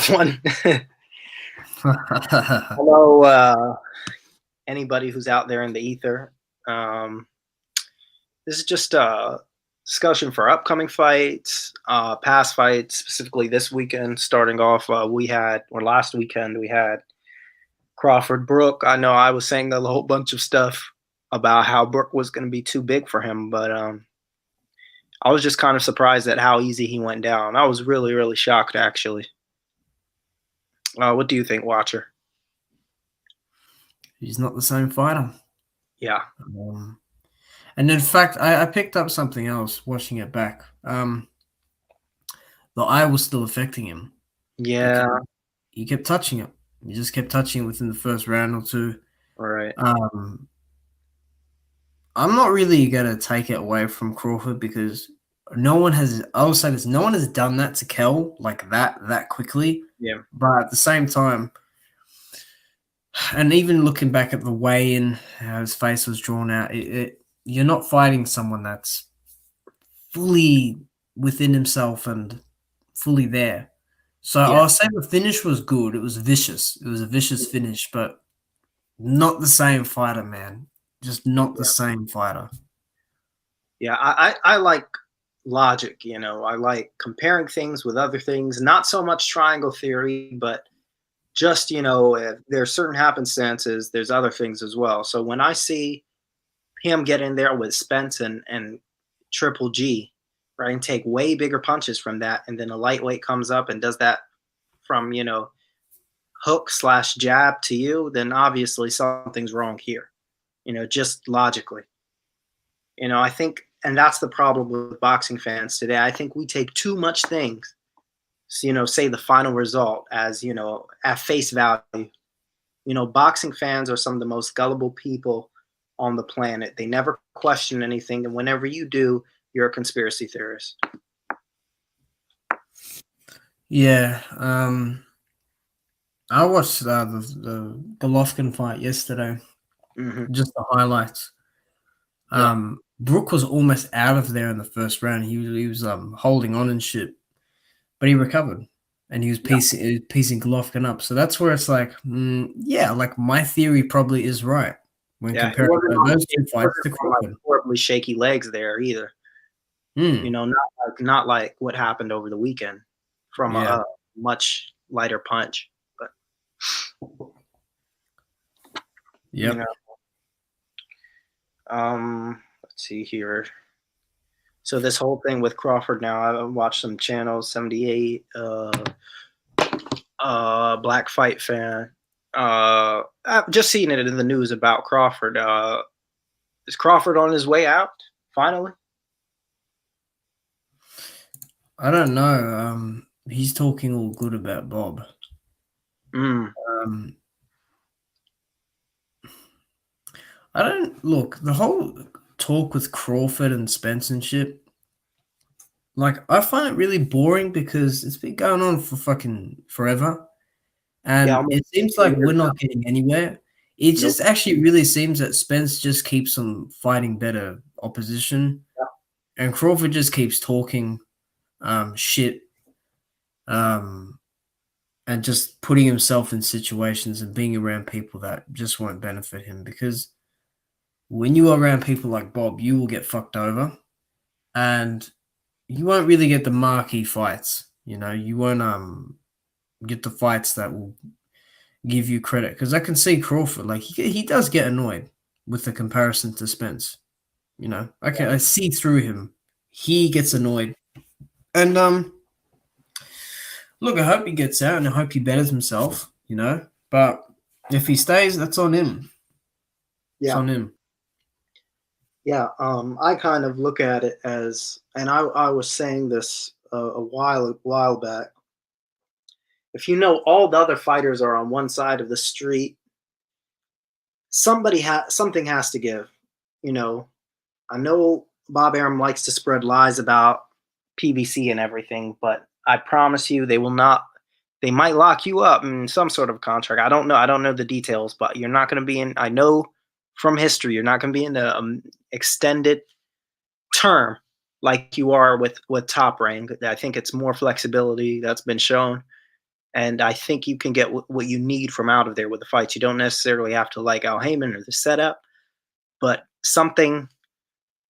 one. Hello, anybody who's out there in the ether. Um, this is just a discussion for upcoming fights, past fights, specifically this weekend. Starting off, last weekend, we had Crawford Brook. I know I was saying a whole bunch of stuff about how Brook was going to be too big for him, but I was just kind of surprised at how easy he went down. I was really, really shocked, actually. What do you think, Watcher? He's not the same fighter. Yeah. And in fact, I picked up something else watching it back. The eye was still affecting him. Yeah. He kept touching it. He just kept touching it within the first round or two. All right. I'm not really going to take it away from Crawford because no one has – I will say this. No one has done that to Kell like that quickly. Yeah. But at the same time – and even looking back at the weigh-in, how his face was drawn out, you're not fighting someone that's fully within himself and fully there. So I'll say the finish was good. It was vicious. It was a vicious finish, but not the same fighter, man. Just not the same fighter. Yeah, I like logic, I like comparing things with other things, not so much triangle theory, but just, if there's certain happenstances, there's other things as well. So when I see him get in there with Spence and Triple G, right, and take way bigger punches from that, and then a lightweight comes up and does that from, hook/jab to you, then obviously something's wrong here, just logically. I think, and that's the problem with boxing fans today. I think we take too much things, say the final result as, at face value. Boxing fans are some of the most gullible people on the planet. They never question anything. And whenever you do, you're a conspiracy theorist. Yeah. I watched the Golovkin fight yesterday. Mm-hmm. Just the highlights. Brook was almost out of there in the first round. He was holding on and shit, but he recovered and he was piecing Golovkin up. So that's where it's like, like my theory probably is right when comparing those two fights to Crawford. Like horribly shaky legs there either. Not like what happened over the weekend from a much lighter punch. But let's see here. So this whole thing with Crawford now, I watched some channels, 78, Black Fight Fan. I've just seen it in the news about Crawford. Is Crawford on his way out finally? I don't know. He's talking all good about Bob. I don't look the whole talk with Crawford and Spence and shit. Like, I find it really boring because it's been going on for fucking forever, and it seems like we're not getting anywhere. It just actually really seems that Spence just keeps on fighting better opposition, and Crawford just keeps talking shit, and just putting himself in situations and being around people that just won't benefit him. Because when you are around people like Bob, you will get fucked over, and you won't really get the marquee fights. You won't get the fights that will give you credit. Because I can see Crawford, like he does get annoyed with the comparison to Spence. I see through him. He gets annoyed, and look, I hope he gets out, and I hope he betters himself. But if he stays, that's on him. Yeah. It's on him. Yeah, I kind of look at it as, and I was saying this a while back. If all the other fighters are on one side of the street, something has to give. I know Bob Arum likes to spread lies about PBC and everything, but I promise you, they will not. They might lock you up in some sort of contract. I don't know the details, but you're not going to be in. I know from history, you're not going to be in an extended term like you are with Top Rank. I think it's more flexibility that's been shown. And I think you can get what you need from out of there with the fights. You don't necessarily have to like Al Heyman or the setup, but something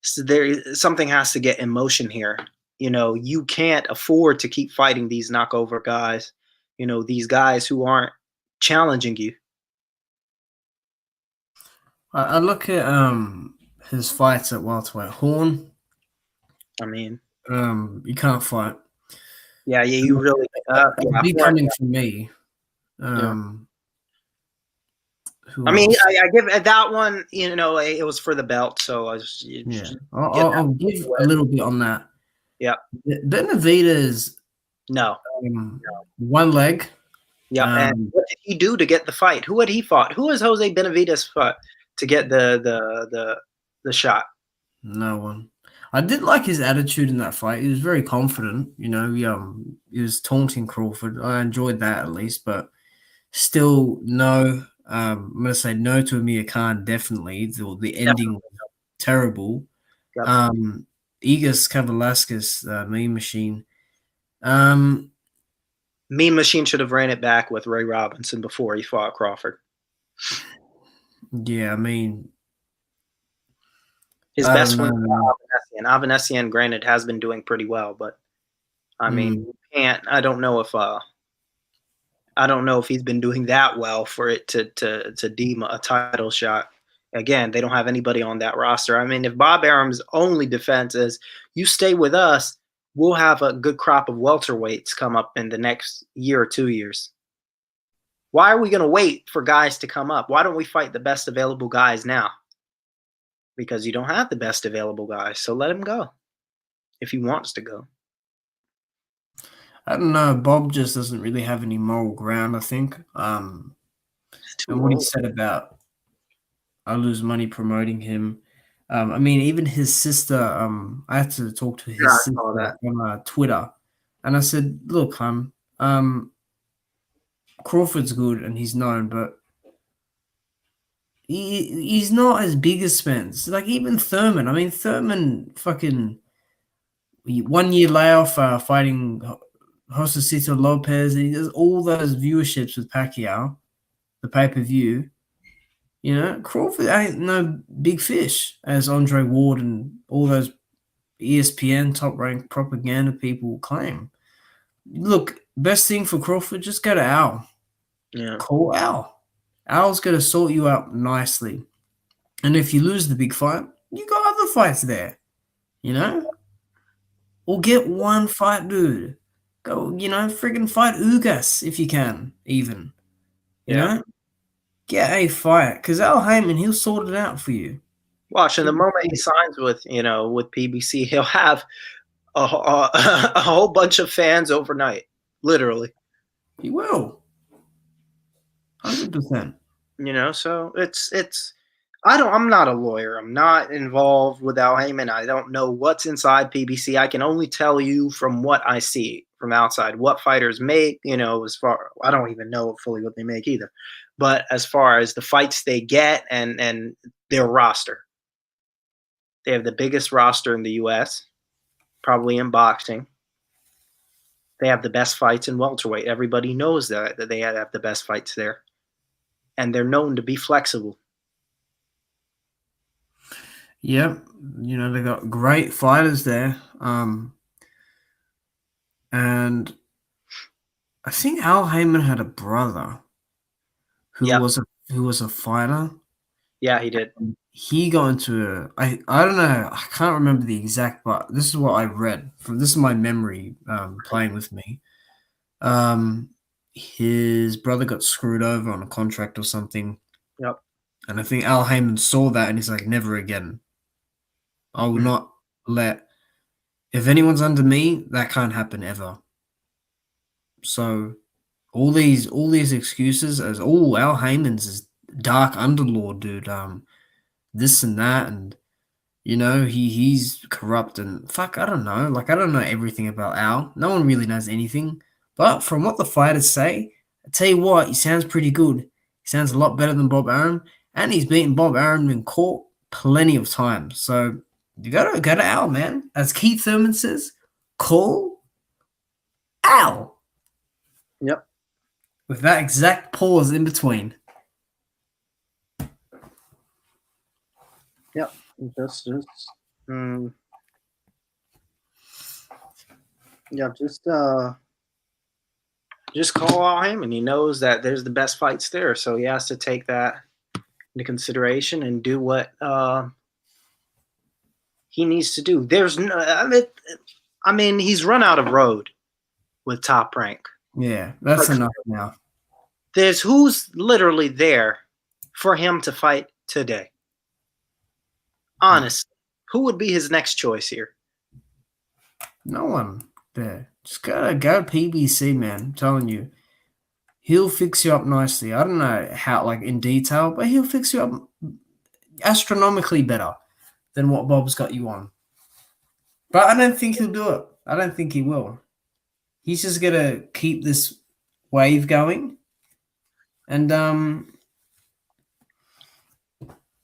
has to get emotion here. You can't afford to keep fighting these knockover guys. These guys who aren't challenging you. I look at his fights at welterweight. Horn, I mean, you can't fight. yeah, you really. Big coming for me. Yeah. Who I mean, else? I give that one. It was for the belt, so I was. I'll give a little bit on that. Yeah. Benavidez. No. One leg. Yeah, and what did he do to get the fight? Who had he fought? Who has Jose Benavidez fought to get the shot? No one. I did like his attitude in that fight. He was very confident. He was taunting Crawford. I enjoyed that at least, but still, no. I'm gonna say no to Amir Khan. Definitely, the ending was terrible. Yep. Igas Kavalauskas, Mean Machine. Mean Machine should have ran it back with Ray Robinson before he fought Crawford. Yeah, I mean, his best one, Avanesian, granted, has been doing pretty well, but I mean, you can't. I don't know if he's been doing that well for it to deem a title shot. Again, they don't have anybody on that roster. I mean, if Bob Arum's only defense is you stay with us, we'll have a good crop of welterweights come up in the next year or 2 years. Why are we going to wait for guys to come up? Why don't we fight the best available guys now? Because you don't have the best available guys, so let him go if he wants to go. I don't know. Bob just doesn't really have any moral ground, I think. And what he said about I lose money promoting him. I mean, even his sister, I had to talk to his sister on Twitter. And I said, look, Crawford's good and he's known, but he's not as big as Spence. Like, even Thurman. I mean, Thurman fucking 1 year layoff fighting Josecito Lopez. And he does all those viewerships with Pacquiao, the pay-per-view. Crawford ain't no big fish, as Andre Ward and all those ESPN top-ranked propaganda people claim. Look, best thing for Crawford, just go to Al. Yeah. Call Al. Al's going to sort you out nicely. And if you lose the big fight, you got other fights there, Or get one fight, dude. Go, friggin' fight Ugas if you can, even. You know? Get a fight, because Al Heyman, he'll sort it out for you. Watch, and the moment he signs with PBC, he'll have a whole bunch of fans overnight, literally. He will, 100%. So it's. I'm not a lawyer. I'm not involved with Al Heyman. I don't know what's inside PBC. I can only tell you from what I see from outside, what fighters make. I don't even know fully what they make either. But as far as the fights they get and their roster, they have the biggest roster in the U.S., probably in boxing. They have the best fights in welterweight. Everybody knows that they have the best fights there. And they're known to be flexible. Yep. They got great fighters there. And I think Al Heyman had a brother who was a fighter. Yeah, he did. He got into I don't know, I can't remember the exact, but this is what I read this is my memory playing with me. His brother got screwed over on a contract or something. Yep. And I think Al Heyman saw that and he's like, never again. I will not let, if anyone's under me, that can't happen ever. So all these excuses as Al Heyman's is dark underlord, dude. This and that, and he's corrupt and fuck. I don't know. Like, I don't know everything about Al. No one really knows anything. But from what the fighters say, I tell you what, he sounds pretty good. He sounds a lot better than Bob Arum, and he's beaten Bob Arum in court plenty of times. So you gotta go to Al, man. As Keith Thurman says, call Al. Yep. with that exact pause in between. Yep. Mm, yeah, just call out him, and he knows that there's the best fights there, so he has to take that into consideration and do what he needs to do. There's no, I mean, he's run out of road with Top Rank. Yeah, that's enough now. There's who's literally there for him to fight today. Honestly, who would be his next choice here? No one there. Just go PBC, man. I'm telling you. He'll fix you up nicely. I don't know how, like, in detail, but he'll fix you up astronomically better than what Bob's got you on. But I don't think he'll do it. I don't think he will. He's just going to keep this wave going. And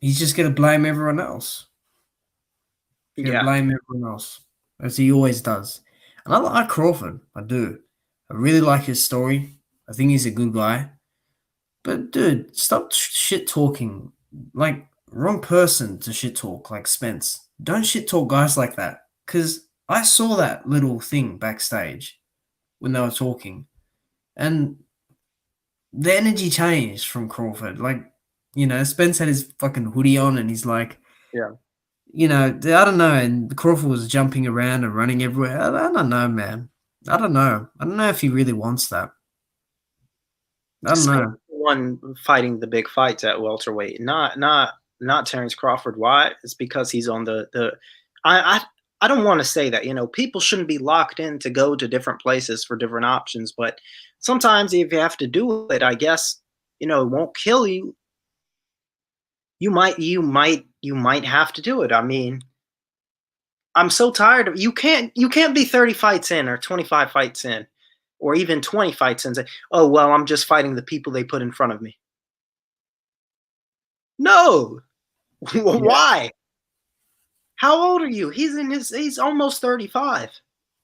he's just going to blame everyone else. He's going to blame everyone else, as he always does. And I like Crawford. I do. I really like his story. I think he's a good guy. But, dude, stop shit talking. Like, wrong person to shit talk, like Spence. Don't shit talk guys like that. Because I saw that little thing backstage when they were talking. And the energy changed from Crawford. Like, you know, Spence had his fucking hoodie on and he's like, yeah. You know, I don't know. And Crawford was jumping around and running everywhere. I don't know, man. I don't know. I don't know if he really wants that. I don't know. One fighting the big fights at welterweight, not Terrence Crawford. Why? It's because he's on the. I don't want to say that, you know, people shouldn't be locked in to go to different places for different options, but sometimes if you have to do it, I guess, you know, it won't kill you. You might have to do it. I mean, I'm so tired of you can't be 30 fights in or 25 fights in or even 20 fights in and say, oh well, I'm just fighting the people they put in front of me. No. Why? How old are you? He's almost 35.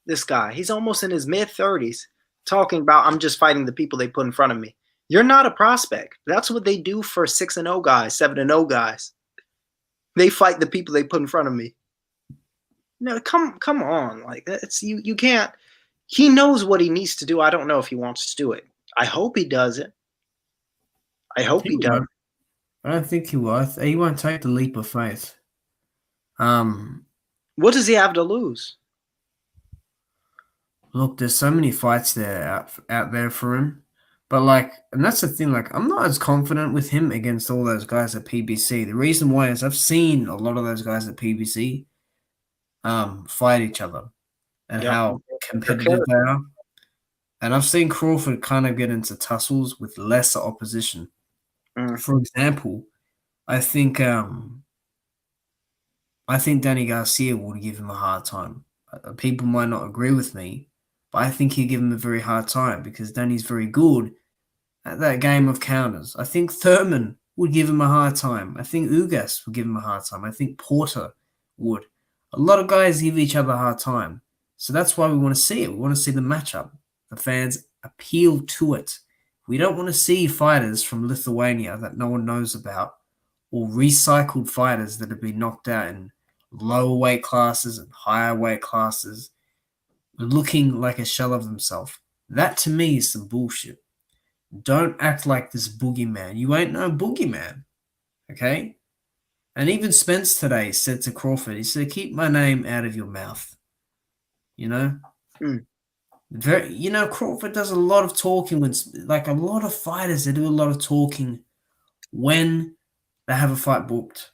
This guy. He's almost in his mid-30s talking about I'm just fighting the people they put in front of me. You're not a prospect. That's what they do for 6-0 guys, 7-0 guys. They fight the people they put in front of me. No, come on. Like, it's you can't. He knows what he needs to do. I don't know if he wants to do it. I hope he does it. I hope he does. I don't think he will. He won't take the leap of faith. What does he have to lose? Look, there's so many fights there out there for him. But, like, and that's the thing, like, I'm not as confident with him against all those guys at PBC. The reason why is I've seen a lot of those guys at PBC fight each other and how competitive they are. And I've seen Crawford kind of get into tussles with lesser opposition. For example, I think Danny Garcia would give him a hard time. People might not agree with me, but I think he'd give him a very hard time because Danny's very good at that game of counters. I think Thurman would give him a hard time. I think Ugas would give him a hard time. I think Porter would. A lot of guys give each other a hard time. So that's why we want to see it. We want to see the matchup. The fans appeal to it. We don't want to see fighters from Lithuania that no one knows about or recycled fighters that have been knocked out in lower weight classes and higher weight classes looking like a shell of themselves. That to me is some bullshit. Don't act like this boogeyman. You ain't no boogeyman. Okay? And even Spence today said to Crawford, he said, keep my name out of your mouth. You know? Crawford does a lot of talking when, like a lot of fighters, they do a lot of talking when they have a fight booked.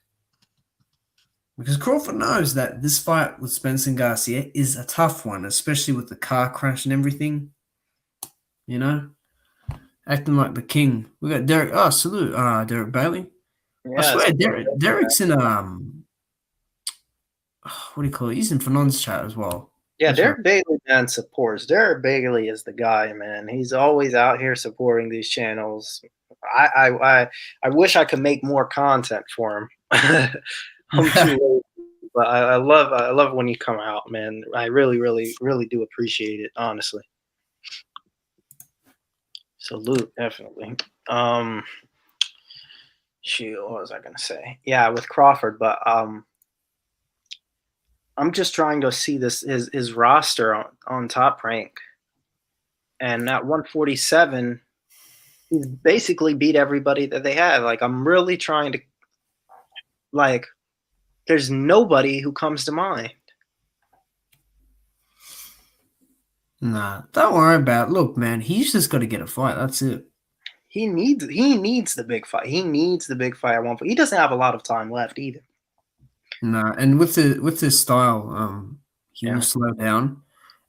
Because Crawford knows that this fight with Spence and Garcia is a tough one, especially with the car crash and everything. You know? Acting like the king. We got Derek. Oh, salute, Derek Bailey. Yeah, I swear, Derek's in what do you call it? He's in Fanon's chat as well. Yeah, Derek Bailey, man, supports. Derek Bailey is the guy, man. He's always out here supporting these channels. I wish I could make more content for him. I'm too old, but I love when you come out, man. I really, really, really do appreciate it, honestly. Salute, definitely. Shoot, what was I gonna say? Yeah, with Crawford, but I'm just trying to see this his roster on Top Rank, and at 147, he's basically beat everybody that they had. Like, I'm really trying to, like, there's nobody who comes to mind. Nah, don't worry about it. Look, man, he's just got to get a fight. That's it. He needs the big fight. He needs the big fight at one point. He doesn't have a lot of time left either. Nah, and with his style, he will Yeah. slow down,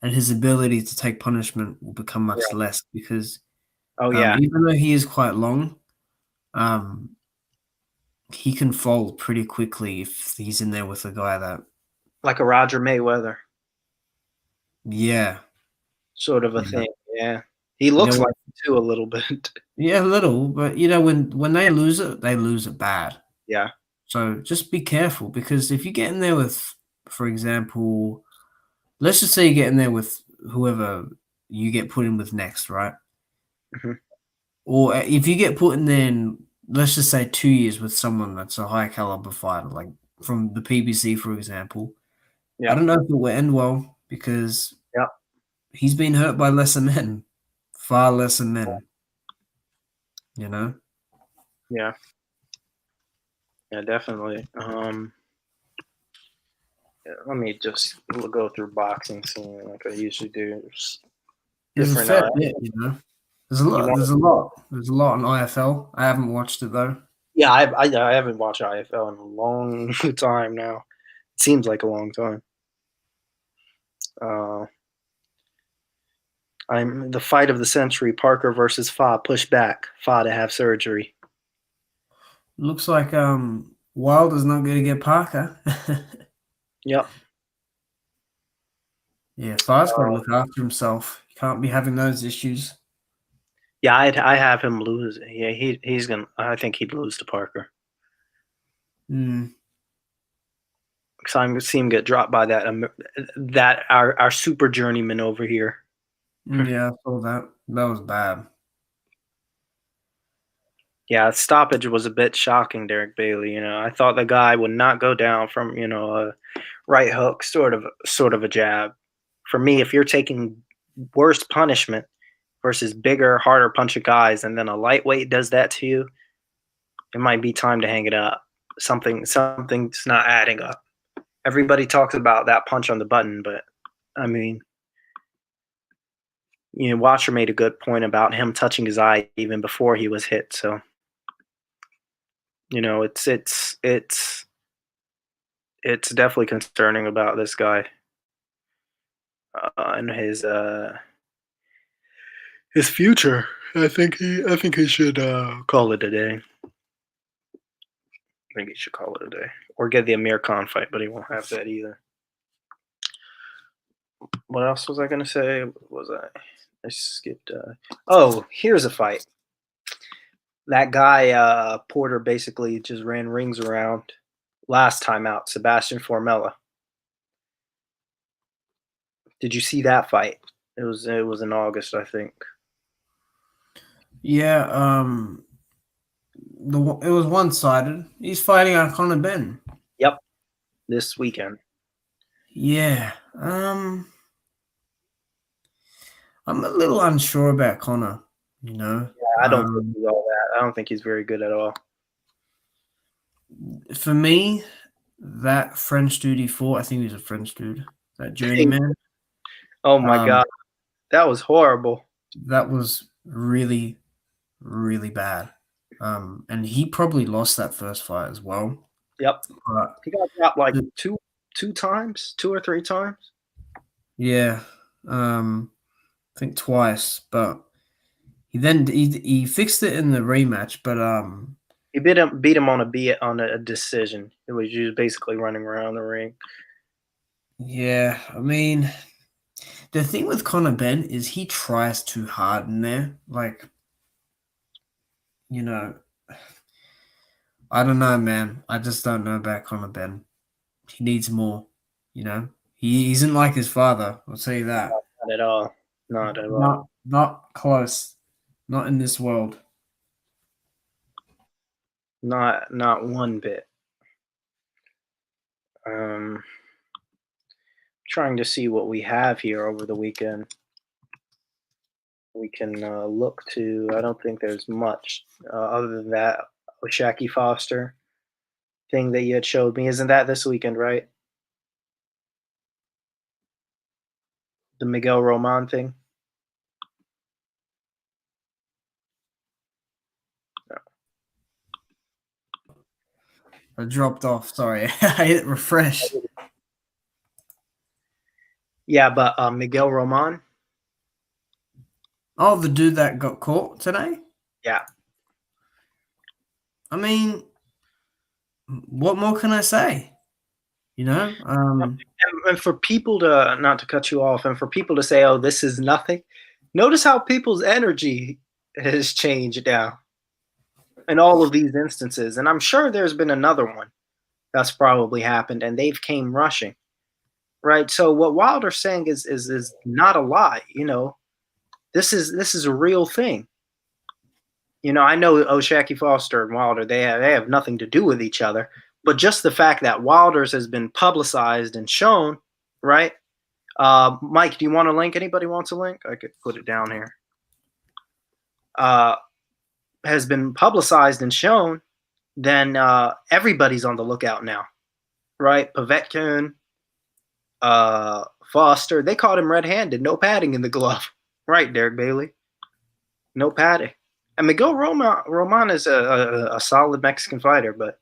and his ability to take punishment will become much Yeah. less because Oh yeah. even though he is quite long, um, he can fold pretty quickly if he's in there with a guy that, Like a Roger Mayweather yeah, sort of a you know, thing. Yeah. He you know looks what? like it too a little bit. Yeah, a little, but when they lose it bad. Yeah. So just be careful because if you get in there with, for example, let's just say you get in there with whoever you get put in with next, right? Mhm. Or if you get put in there, let's just say 2 years with someone that's a high caliber fighter, like from the PBC, for example, I Yeah. don't know if it will end well because Yeah. he's been hurt by lesser men, far lesser men, you know? Yeah. Yeah, definitely. Yeah, let me just go through boxing scene like I usually do. There's There's a different. fair bit, you know? There's a You lot. want? There's a lot on IFL. I haven't watched it though. Yeah, I haven't watched IFL in a long time now. It seems like a long time. Uh, I'm the fight of the century: Parker versus Fa. Push back. Fa to have surgery. Looks like Wilder's not going to get Parker. Yep. Yeah, Far's got to Uh, look after himself. He can't be having those issues. yeah, I have him lose. Yeah, he's gonna. I think he'd lose to Parker. Mm. Because I'm gonna see him get dropped by that our super journeyman over here. Yeah, I saw that. That was bad. Yeah, stoppage was a bit shocking, Derek Bailey. I thought the guy would not go down from a right hook, sort of a jab. For me, if you're taking worse punishment versus bigger, harder punching guys, and then a lightweight does that to you, it might be time to hang it up. Something's not adding up. Everybody talks about that punch on the button, but I mean, Watcher made a good point about him touching his eye even before he was hit. So, it's definitely concerning about this guy and his future. I think he should call it a day. I think he should call it a day or get the Amir Khan fight, but he won't have that either. What else was I gonna say? I skipped. Oh, here's a fight. That guy Porter basically just ran rings around last time out. Sebastian Formella. Did you see that fight? It was in August, I think. Yeah, it was one-sided. He's fighting on Conor Benn. Yep, this weekend. Yeah, I'm a little unsure about Conor. You know, I don't think he's all that. I don't think he's very good at all. for me, that French dude he fought, I think he was a French dude. That journeyman. Oh my god, that was horrible. That was really, really bad. And he probably lost that first fight as well. Yep, But he got dropped like two times, 2 or 3 times. yeah, I think twice. But he fixed it in the rematch. But He beat him on a decision. It was just basically running around the ring. yeah, I mean, the thing with Conor Benn is he tries too hard in there. Like, you know, I don't know, man. I just don't know about Conor Benn. He needs more. You know, he isn't like his father. I'll tell you that. Not at all. Not at all. Not close. Not in this world. Not one bit. Trying to see what we have here over the weekend. We can look to. I don't think there's much other than that Oshaki Foster thing that you had showed me. Isn't that this weekend, right? The Miguel Roman thing. I dropped off. Sorry, I hit refresh. Yeah, but Miguel Roman. Oh, the dude that got caught today? Yeah. I mean, what more can I say? You know? And for people to, not to cut you off, and for people to say, oh, this is nothing, notice how people's energy has changed now in all of these instances. And I'm sure there's been another one that's probably happened, and they've came rushing. Right. So what Wilder's saying is not a lie. You know, this is a real thing. You know, I know Oshaki Foster and Wilder, they have nothing to do with each other, but just the fact that Wilder's has been publicized and shown, right? Mike, do you want a link? Anybody wants a link? I could put it down here. Has been publicized and shown, then everybody's on the lookout now, right? Povetkin, Foster, they caught him red-handed, no padding in the glove, right? Derek Bailey, no padding. And Miguel Roman is a solid Mexican fighter, but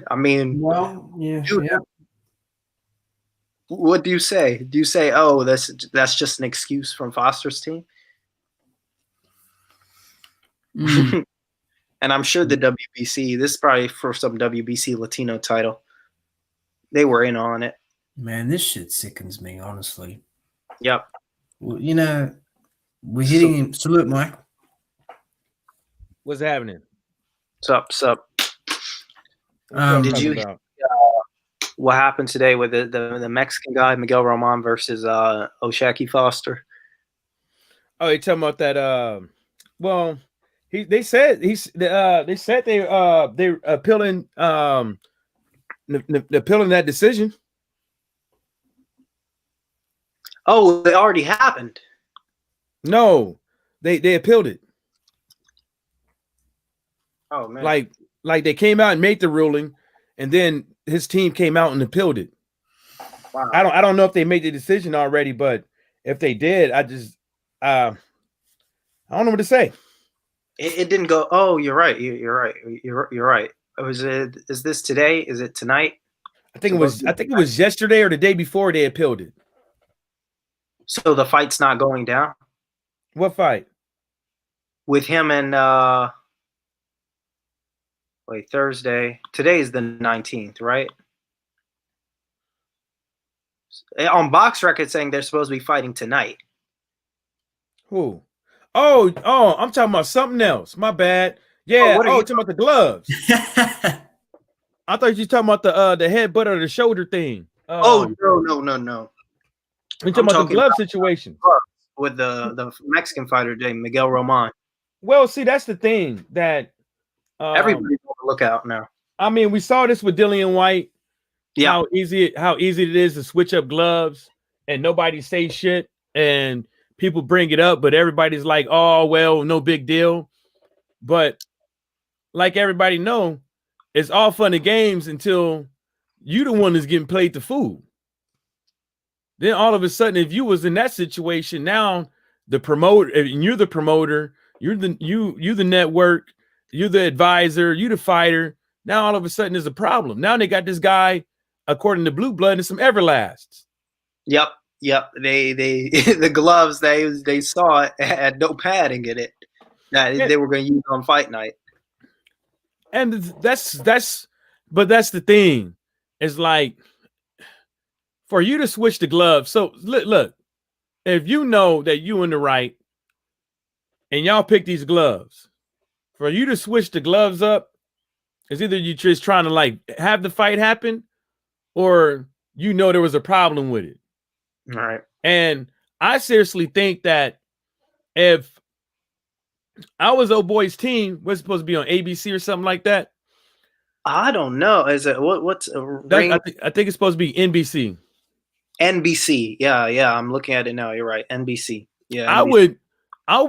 I mean, Well, yeah, dude, yeah. What do you say? Do you say, oh, that's just an excuse from Foster's team? Mm. And I'm sure the WBC, this is probably for some WBC Latino title, they were in on it. Man, this shit sickens me, honestly. Yep. Well, you know, we're hitting him. Salute, Mike. What's happening? What's up? Did you hear what happened today with the Mexican guy, Miguel Roman versus Oshaki Foster? Oh, you talking about that? Well, they said they appealing appealing that decision. Oh, it already happened. No, they appealed it. Oh man! Like they came out and made the ruling, and then his team came out and appealed it. Wow. I don't know if they made the decision already, but if they did, I don't know what to say. It didn't go. Oh, you're right. You're right. You're right. Is this today? Is it tonight? I think it was yesterday or the day before they appealed it. So the fight's not going down? What fight? With him and Thursday. Today is the 19th, right? On Box Record saying they're supposed to be fighting tonight. Who? Oh, I'm talking about something else. My bad. Yeah. Oh, talking about the gloves. I thought you were talking about the headbutt or the shoulder thing. No. You're talking about the glove situation with the Mexican fighter named Miguel Roman. Well, see, that's the thing that everybody's on the lookout now. I mean, we saw this with Dillian White. Yeah. How easy it is to switch up gloves and nobody say shit and people bring it up, but everybody's like, oh, well, no big deal. But like everybody know, it's all fun and games until you the one that's getting played the fool. Then all of a sudden, if you was in that situation, now the promoter, and you're the promoter, you're the network, you're the advisor, you the fighter. Now all of a sudden there's a problem. Now they got this guy, according to Blue Blood, and some Everlasts. Yep. They the gloves they saw it had no padding in it that they were going to use on fight night. And that's the thing. It's like for you to switch the gloves. So look, if you know that you in the right and y'all pick these gloves, for you to switch the gloves up, is either you just trying to like have the fight happen or you know there was a problem with it. All right. And I seriously think that if I was old boy's team. Was supposed to be on ABC or something like that. I don't know. Is it what's a ring? I think it's supposed to be NBC. NBC. Yeah. I'm looking at it now. You're right. NBC. Yeah. I NBC.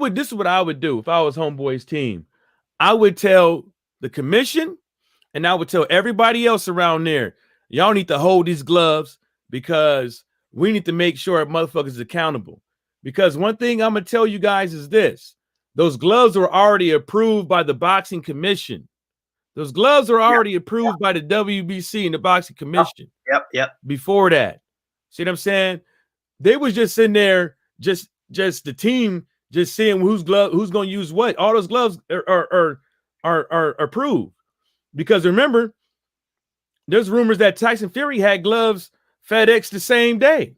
would. This is what I would do if I was homeboy's team. I would tell the commission, and I would tell everybody else around there, y'all need to hold these gloves because we need to make sure motherfuckers is accountable. Because one thing I'm gonna tell you guys is this: those gloves were already approved by the boxing commission. Those gloves are already approved by the WBC and the boxing commission. Yep. Before that, see what I'm saying? They was just sitting there, just the team, just seeing who's going to use what. All those gloves are approved because remember, there's rumors that Tyson Fury had gloves FedEx the same day.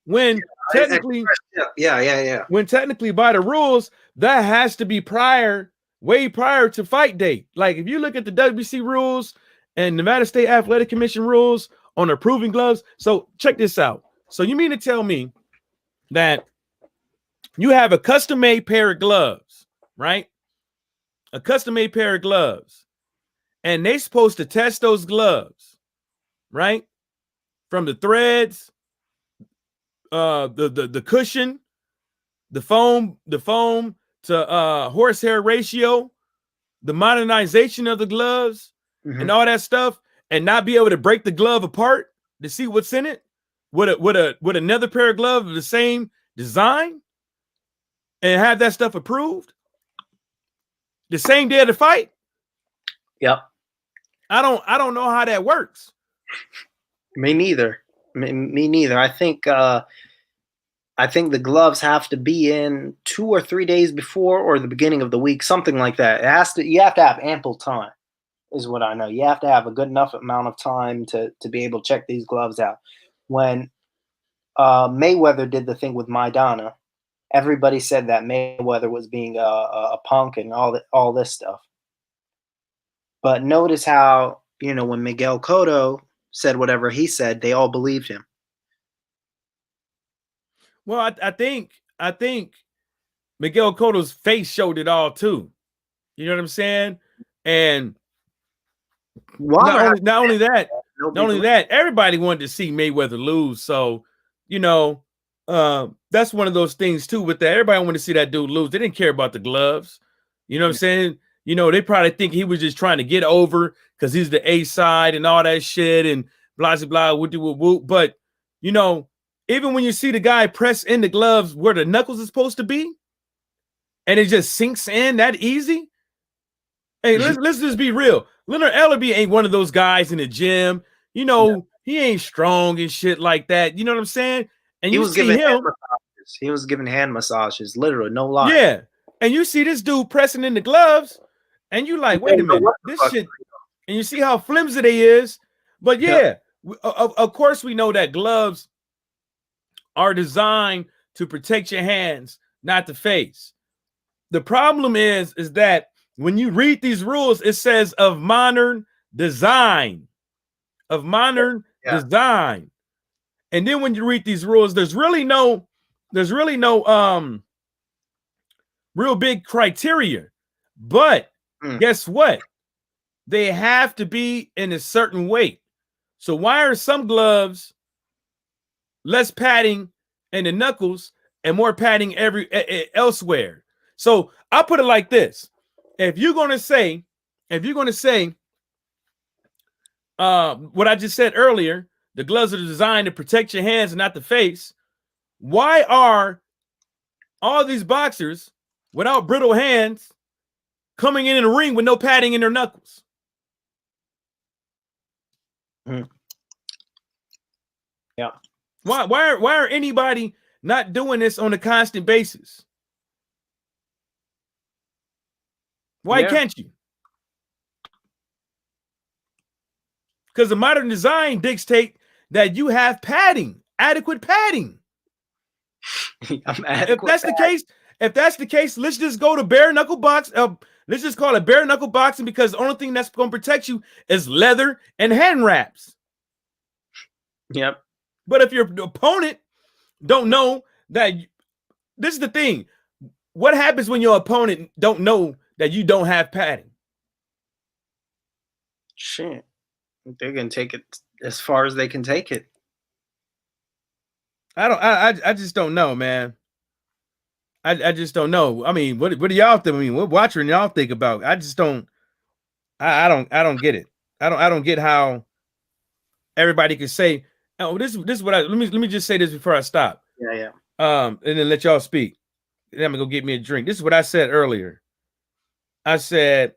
When technically, when technically by the rules, that has to be way prior to fight date. Like if you look at the WBC rules and Nevada State Athletic Commission rules on approving gloves. So check this out. So you mean to tell me that you have a custom-made pair of gloves, right? A custom-made pair of gloves, and they're supposed to test those gloves, right? From the threads, the cushion, the foam to horsehair ratio, the modernization of the gloves, and all that stuff, and not be able to break the glove apart to see what's in it with another pair of gloves of the same design, and have that stuff approved the same day of the fight. Yep. I don't know how that works. Me neither. Me neither. I think the gloves have to be in 2 or 3 days before or the beginning of the week, something like that. You have to have ample time, is what I know. You have to have a good enough amount of time to be able to check these gloves out. When Mayweather did the thing with Maidana, everybody said that Mayweather was being a punk and all this stuff. But notice how, when Miguel Cotto said whatever he said, they all believed him. Well, I think Miguel Cotto's face showed it all too. You know what I'm saying? And not only that, everybody wanted to see Mayweather lose. So, that's one of those things too with that. Everybody wanted to see that dude lose. They didn't care about the gloves. You know what I'm saying? They probably think he was just trying to get over because he's the A side and all that shit and blah, blah, blah, but, even when you see the guy press in the gloves where the knuckles is supposed to be, and it just sinks in that easy. Hey, let's just be real. Leonard Ellerbe ain't one of those guys in the gym. He ain't strong and shit like that. You know what I'm saying? And you see him. He was giving hand massages, literally, no lie. Yeah. And you see this dude pressing in the gloves, and you like, wait a minute, this shit. And you see how flimsy they is. But yeah, of course we know that gloves are designed to protect your hands, not the face. The problem is that when you read these rules, it says of modern design. Design. And then when you read these rules, there's really no real big criteria. But guess what? They have to be in a certain weight. So why are some gloves less padding in the knuckles and more padding elsewhere? So I'll put it like this. If you're going to say what I just said earlier, the gloves are designed to protect your hands and not the face. Why are all these boxers without brittle hands coming in the ring with no padding in their knuckles? Yeah. Why are anybody not doing this on a constant basis? Why can't you? Because the modern design dictates that you have padding, adequate padding. If that's the case, let's just go to bare knuckle box. Let's just call it bare knuckle boxing because the only thing that's going to protect you is leather and hand wraps. Yep. But if your opponent don't know that, this is the thing. what happens when your opponent don't know that you don't have padding? Shit. They can take it as far as they can take it. I just don't know, man. I just don't know. I mean, what do y'all think? I mean, what watching y'all think about? I just don't. I don't get it. I don't get how everybody can say, oh, this is what I let me just say this before I stop. Yeah. And then let y'all speak. Then I'm gonna go get me a drink. This is what I said earlier. I said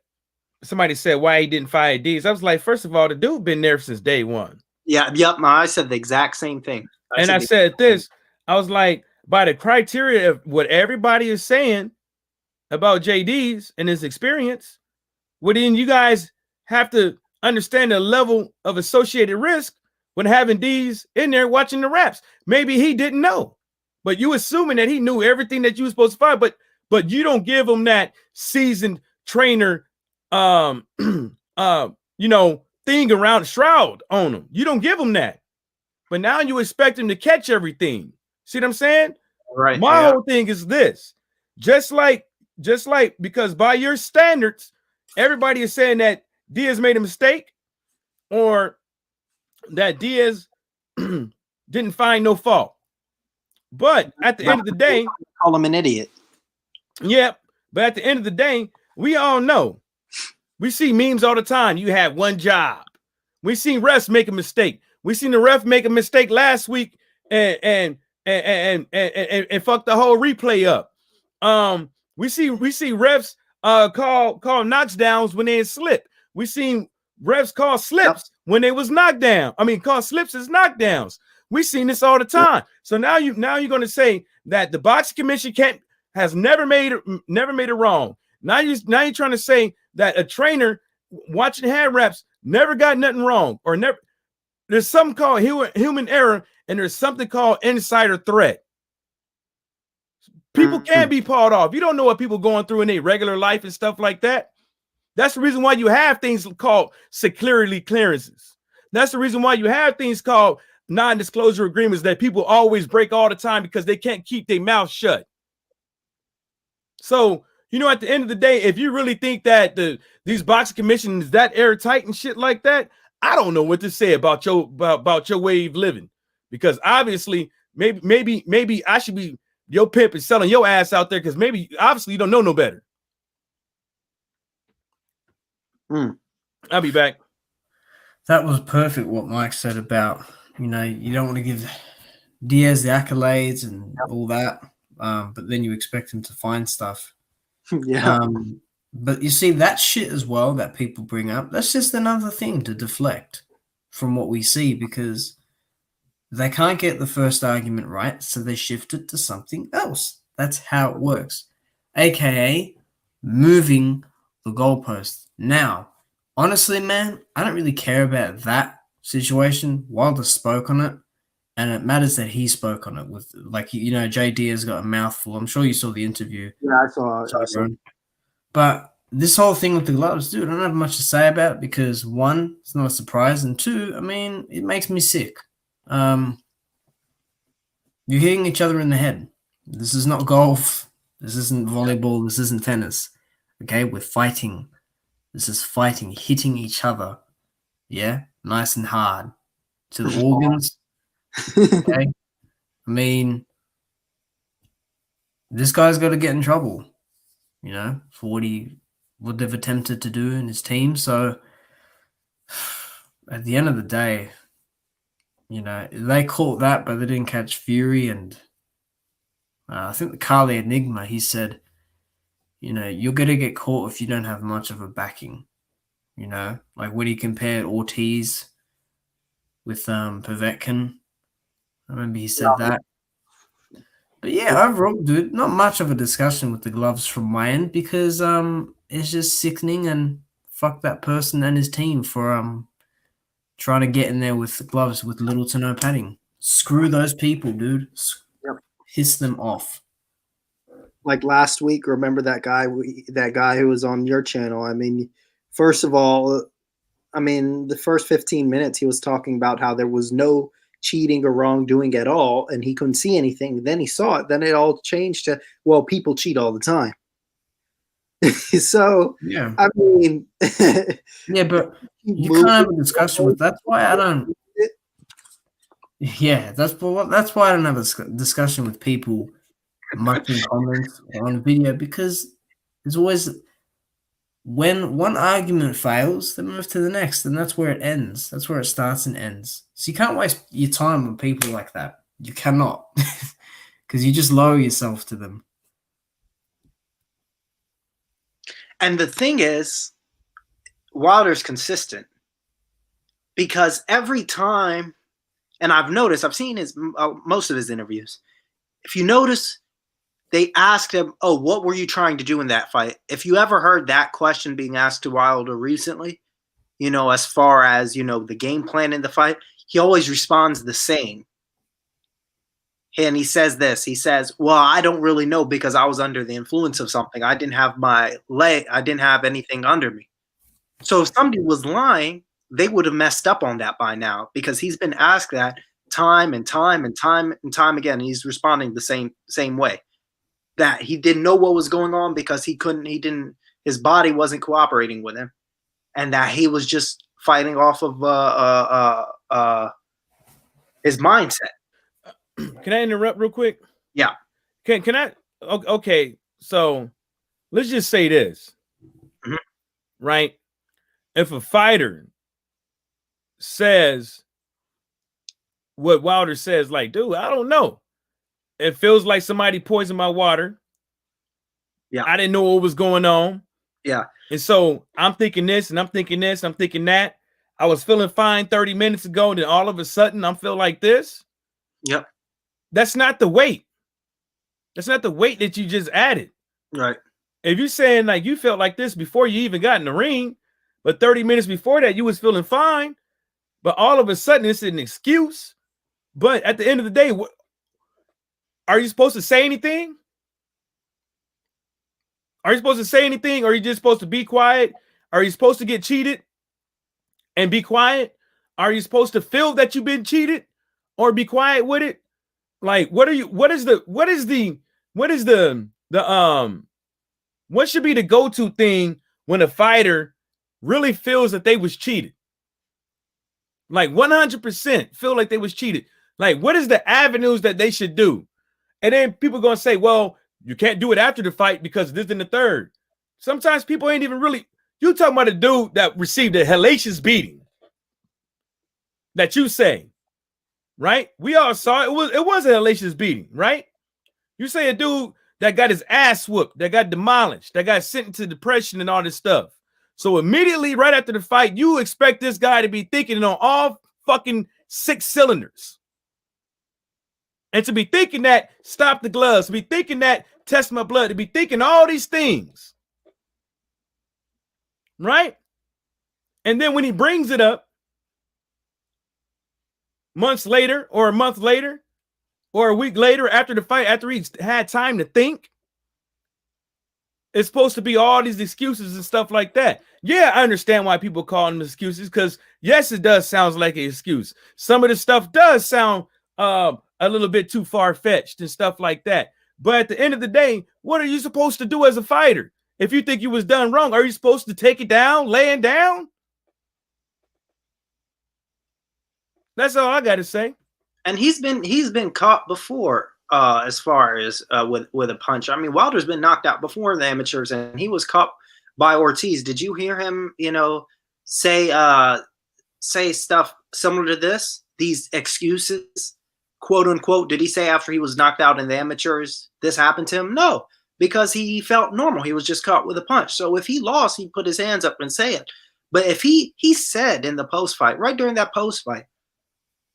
somebody said why he didn't fire Dees. I was like, first of all, the dude been there since day one. Yeah, yep. I said the exact same thing. I said this. I was like, by the criteria of what everybody is saying about JD's and his experience, well, then you guys have to understand the level of associated risk when having D's in there watching the raps. Maybe he didn't know, but you assuming that he knew everything that you were supposed to find, but you don't give him that seasoned trainer, thing around Shroud on him. You don't give him that, but now you expect him to catch everything. See what I'm saying? Right. My whole thing is this: just like because by your standards, everybody is saying that Diaz made a mistake or that Diaz didn't find no fault. But at the end of the day, call him an idiot. Yeah, but at the end of the day, we all know. We see memes all the time. You have one job. We seen refs make a mistake. We seen the ref make a mistake last week and fuck the whole replay up. We see refs call knockdowns when they slip. We seen refs call slips when they was knocked down. I mean, call slips as knockdowns. We seen this all the time. So now you're going to say that the boxing commission has never made it wrong. Now you're trying to say that a trainer watching hand reps never got nothing wrong, or never. There's something called human error, and there's something called insider threat. People can be pawned off. You don't know what people going through in their regular life and stuff like that. That's the reason why you have things called security clearances. That's the reason why you have things called non-disclosure agreements that people always break all the time because they can't keep their mouth shut. So, at the end of the day, if you really think that these boxing commissions is that airtight and shit like that, I don't know what to say about your way of living, because obviously maybe I should be your pimp and selling your ass out there, because maybe obviously you don't know no better. I'll be back. That was perfect what Mike said about, you don't want to give Diaz the accolades and all that, but then you expect him to find stuff. Yeah. But you see that shit as well that people bring up, that's just another thing to deflect from what we see, because they can't get the first argument right, so they shift it to something else. That's how it works, aka moving the goalpost. Now, honestly, man, I don't really care about that situation. Wilder spoke on it, and it matters that he spoke on it with, JD has got a mouthful. I'm sure you saw the interview. Yeah, I saw. But this whole thing with the gloves, dude, I don't have much to say about it because, one, it's not a surprise, and two, I mean, it makes me sick. You're hitting each other in the head. This is not golf. This isn't volleyball. This isn't tennis. Okay, we're fighting. This is fighting, hitting each other. Yeah, nice and hard to the organs. Okay, I mean, this guy's got to get in trouble, for what they've attempted to do in his team. So at the end of the day, they caught that, but they didn't catch Fury. And I think the Kali Enigma, he said, you're going to get caught if you don't have much of a backing. Like when he compared Ortiz with Povetkin, I remember he said that. But yeah, overall, dude, not much of a discussion with the gloves from my end, because it's just sickening, and fuck that person and his team for trying to get in there with the gloves with little to no padding. Screw those people, dude. Hiss them off. Like last week, remember that guy who was on your channel? I mean, first of all, the first 15 minutes he was talking about how there was no cheating or wrongdoing at all, and he couldn't see anything. Then he saw it. Then it all changed to, well, people cheat all the time. So, Yeah. I mean, Yeah, but you can't have a discussion with. That's why I don't. Yeah, that's why I don't have a discussion with people much in comments or on video, because there's always, when one argument fails, they move to the next, and that's where it ends. That's where it starts and ends. So you can't waste your time on people like that. You cannot, because you just lower yourself to them. And the thing is, Wilder's consistent, because every time, and I've noticed, I've seen his most of his interviews. If you notice, they asked him, "Oh, what were you trying to do in that fight?" If you ever heard that question being asked to Wilder recently, as far as, the game plan in the fight, he always responds the same. And he says this. He says, "Well, I don't really know, because I was under the influence of something. I didn't have I didn't have anything under me." So if somebody was lying, they would have messed up on that by now, because he's been asked that time and time and time and time again. And he's responding the same way, that he didn't know what was going on because his body wasn't cooperating with him, and that he was just fighting off of his mindset. Can I interrupt real quick? Yeah. Can I? Okay, so let's just say this, right? If a fighter says what Wilder says, like, dude, I don't know. It feels like somebody poisoned my water. Yeah. I didn't know what was going on. Yeah. And so I'm thinking this, and I'm thinking this, I'm thinking that. I was feeling fine 30 minutes ago, and then all of a sudden I'm feeling like this. Yep. That's not the weight. That's not the weight that you just added. Right. If you're saying like you felt like this before you even got in the ring, but 30 minutes before that you was feeling fine, but all of a sudden it's an excuse. But at the end of the day, are you supposed to say anything? Are you supposed to say anything? Or are you just supposed to be quiet? Are you supposed to get cheated and be quiet? Are you supposed to feel that you've been cheated or be quiet with it? Like, what should be the go-to thing when a fighter really feels that they was cheated? Like 100% feel like they was cheated. Like, what is the avenues that they should do? And then people going to say, well, you can't do it after the fight because this and the third. Sometimes people ain't even really, you talking about a dude that received a hellacious beating that you say, right? We all saw it. It was a hellacious beating, right? You say a dude that got his ass whooped, that got demolished, that got sent into depression and all this stuff. So immediately right after the fight, you expect this guy to be thinking on all fucking 6 cylinders. And to be thinking that stop the gloves, to be thinking that test my blood, to be thinking all these things. Right? And then when he brings it up months later or a month later or a week later after the fight, after he's had time to think, it's supposed to be all these excuses and stuff like that. Yeah, I understand why people call them excuses, because yes, it does sound like an excuse. Some of the stuff does sound a little bit too far-fetched and stuff like that. But at the end of the day, what are you supposed to do as a fighter? If you think you was done wrong, are you supposed to take it down, laying down? That's all I got to say. And he's been caught before, as far as with a punch. I mean, Wilder's been knocked out before in the amateurs, and he was caught by Ortiz. Did you hear him, say stuff similar to this? These excuses, quote unquote. Did he say after he was knocked out in the amateurs, this happened to him? No, because he felt normal. He was just caught with a punch. So if he lost, he'd put his hands up and say it. But if he said in the post fight, right during that post fight,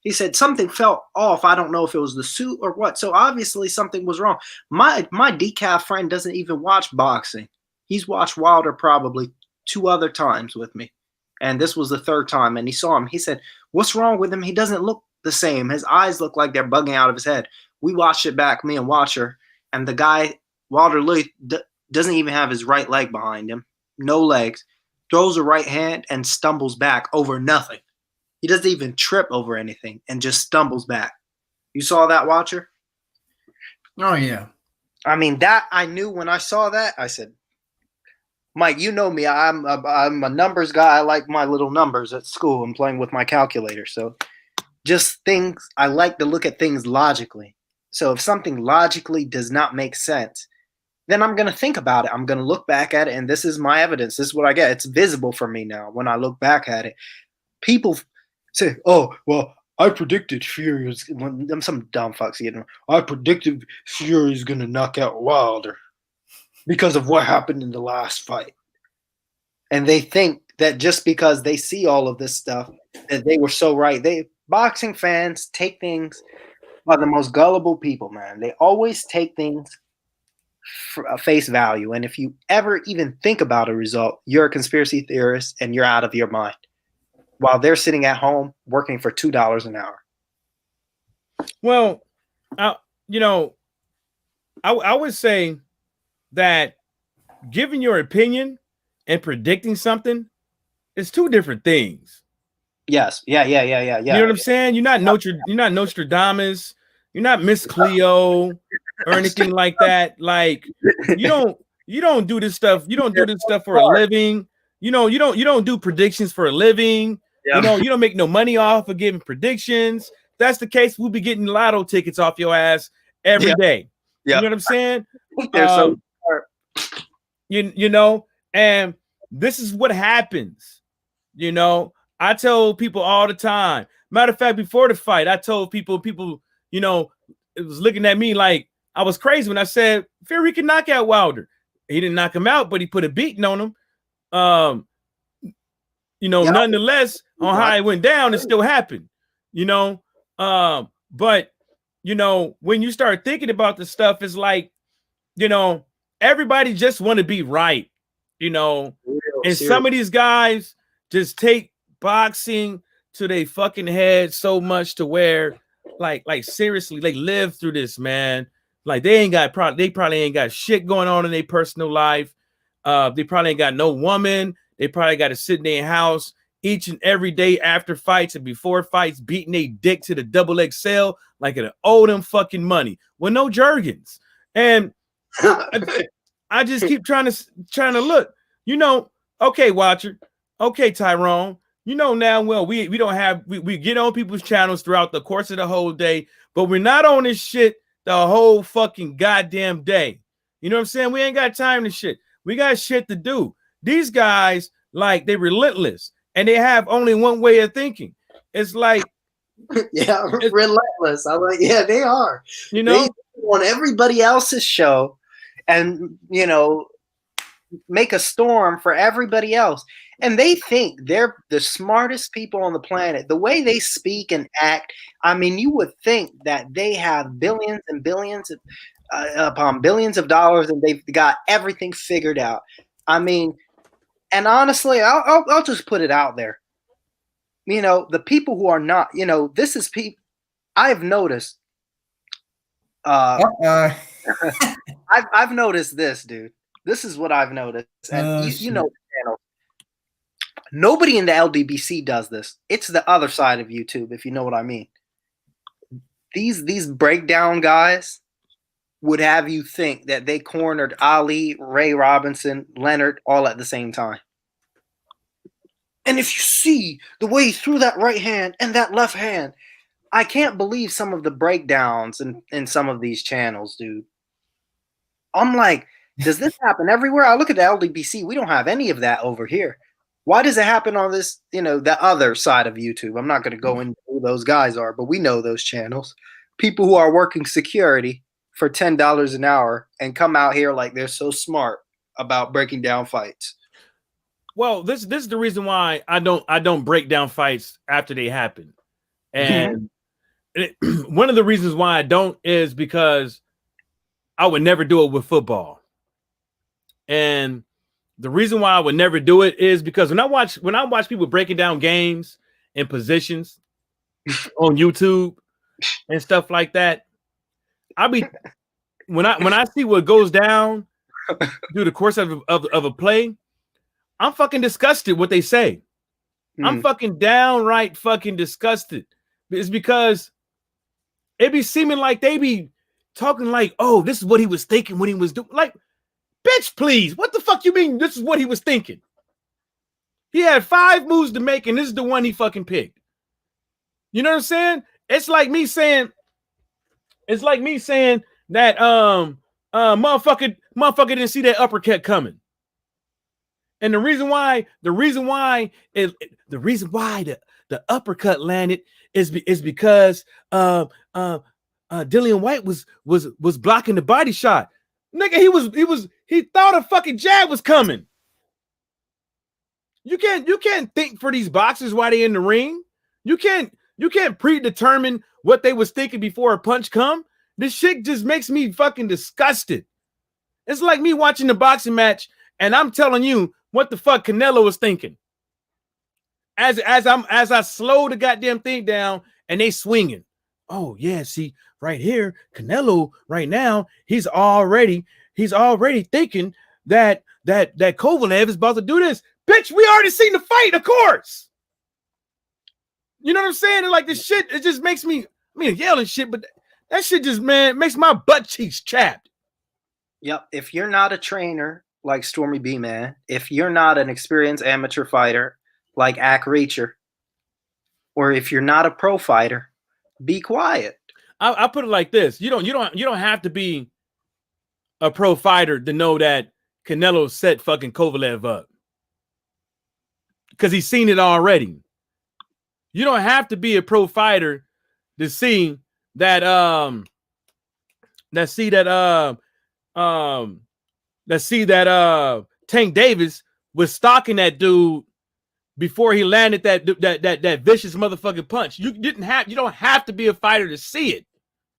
he said something felt off. I don't know if it was the suit or what. So obviously something was wrong. My decaf friend doesn't even watch boxing. He's watched Wilder probably 2 other times with me. And this was the 3rd time. And he saw him. He said, what's wrong with him? He doesn't look the same. His eyes look like they're bugging out of his head. We watched it back, me and Watcher. And the guy, Wilder Lee, doesn't even have his right leg behind him. No legs. Throws a right hand and stumbles back over nothing. He doesn't even trip over anything and just stumbles back. You saw that, Watcher? Oh yeah. I mean, that I knew when I saw that. I said, Mike, you know me. I'm a numbers guy. I like my little numbers at school and playing with my calculator. So just things, I like to look at things logically. So if something logically does not make sense, then I'm going to think about it. I'm going to look back at it, and this is my evidence. This is what I get. It's visible for me now when I look back at it. People say, oh, well, I predicted Fury was – some dumb fucks. I predicted Fury is going to knock out Wilder because of what happened in the last fight. And they think that just because they see all of this stuff, that they were so right. Boxing fans take things by the most gullible people, man. They always take things for face value. And if you ever even think about a result, you're a conspiracy theorist and you're out of your mind. While they're sitting at home working for $2 an hour. Well, I would say that giving your opinion and predicting something is two different things. Yes. Yeah. You know what I'm saying? You're not Nostradamus. You're not Miss Cleo or anything like that. Like you don't do this stuff. You don't do this stuff for a living. You don't do predictions for a living. Yeah. You don't make no money off of giving predictions. If that's the case, we'll be getting lotto tickets off your ass every day. You know what I'm saying? And this is what happens. I tell people all the time. Matter of fact, before the fight, I told people, it was looking at me like I was crazy when I said Fury can knock out Wilder. He didn't knock him out, but he put a beating on him. Nonetheless, on how it went down, it still happened, but when you start thinking about the stuff, it's like, everybody just want to be right, and some of these guys just take boxing to their fucking head so much to where like seriously, they live through this, man. Like they probably ain't got shit going on in their personal life. They probably ain't got no woman. They probably got to sit in their house each and every day after fights and before fights, beating their dick to the double XL like it owe them fucking money with no Jergens. And I just keep trying to look, okay, Watcher, okay, Tyrone, now, well, we get on people's channels throughout the course of the whole day, but we're not on this shit the whole fucking goddamn day. You know what I'm saying? We ain't got time to shit. We got shit to do. These guys, like, they relentless and they have only one way of thinking. It's like, relentless. I'm like, yeah, they are. They on everybody else's show and, make a storm for everybody else. And they think they're the smartest people on the planet. The way they speak and act, I mean, you would think that they have billions and billions upon billions of dollars and they've got everything figured out. I mean, and honestly, I'll just put it out there. The people who are not, this is people I've noticed. I've noticed this, dude. This is what I've noticed. And channel. Nobody in the LDBC does this. It's the other side of YouTube, if you know what I mean. These breakdown guys would have you think that they cornered Ali, Ray Robinson, Leonard all at the same time. And if you see the way he threw that right hand and that left hand, I can't believe some of the breakdowns in some of these channels, dude. I'm like, does this happen everywhere? I look at the LDBC. We don't have any of that over here. Why does it happen on this, the other side of YouTube? I'm not going to go into who those guys are, but we know those channels. People who are working security for $10 an hour and come out here like they're so smart about breaking down fights. Well, this is the reason why I don't break down fights after they happen. And one of the reasons why I don't is because I would never do it with football. And the reason why I would never do it is because when I watch people breaking down games and positions on YouTube and stuff like that, when I see what goes down through the course of a play, I'm fucking disgusted what they say. I'm fucking downright fucking disgusted. It's because it be seeming like they be talking like, oh, this is what he was thinking when he was doing. Like, bitch, please. What the fuck you mean this is what he was thinking? He had 5 moves to make, and this is the one he fucking picked. You know what I'm saying? It's like me saying that motherfucker didn't see that uppercut coming. And the reason why the uppercut landed is because Dillian White was blocking the body shot. Nigga, he thought a fucking jab was coming. You can't think for these boxers while they in the ring. You can't predetermine what they was thinking before a punch come. This shit just makes me fucking disgusted. It's like me watching the boxing match and I'm telling you what the fuck Canelo was thinking. As I slow the goddamn thing down and they swinging. Oh yeah, see right here, Canelo right now, he's already thinking that Kovalev is about to do this. Bitch, we already seen the fight, of course. You know what I'm saying? And like this shit, it just makes me, yelling shit, but that shit just, man, makes my butt cheeks chapped. Yep. If you're not a trainer like Stormy B, man, if you're not an experienced amateur fighter like Ak Reacher, or if you're not a pro fighter, be quiet. I put it like this: you don't have to be a pro fighter to know that Canelo set fucking Kovalev up, because he's seen it already. You don't have to be a pro fighter to see that Tank Davis was stalking that dude before he landed that vicious motherfucking punch. You don't have to be a fighter to see it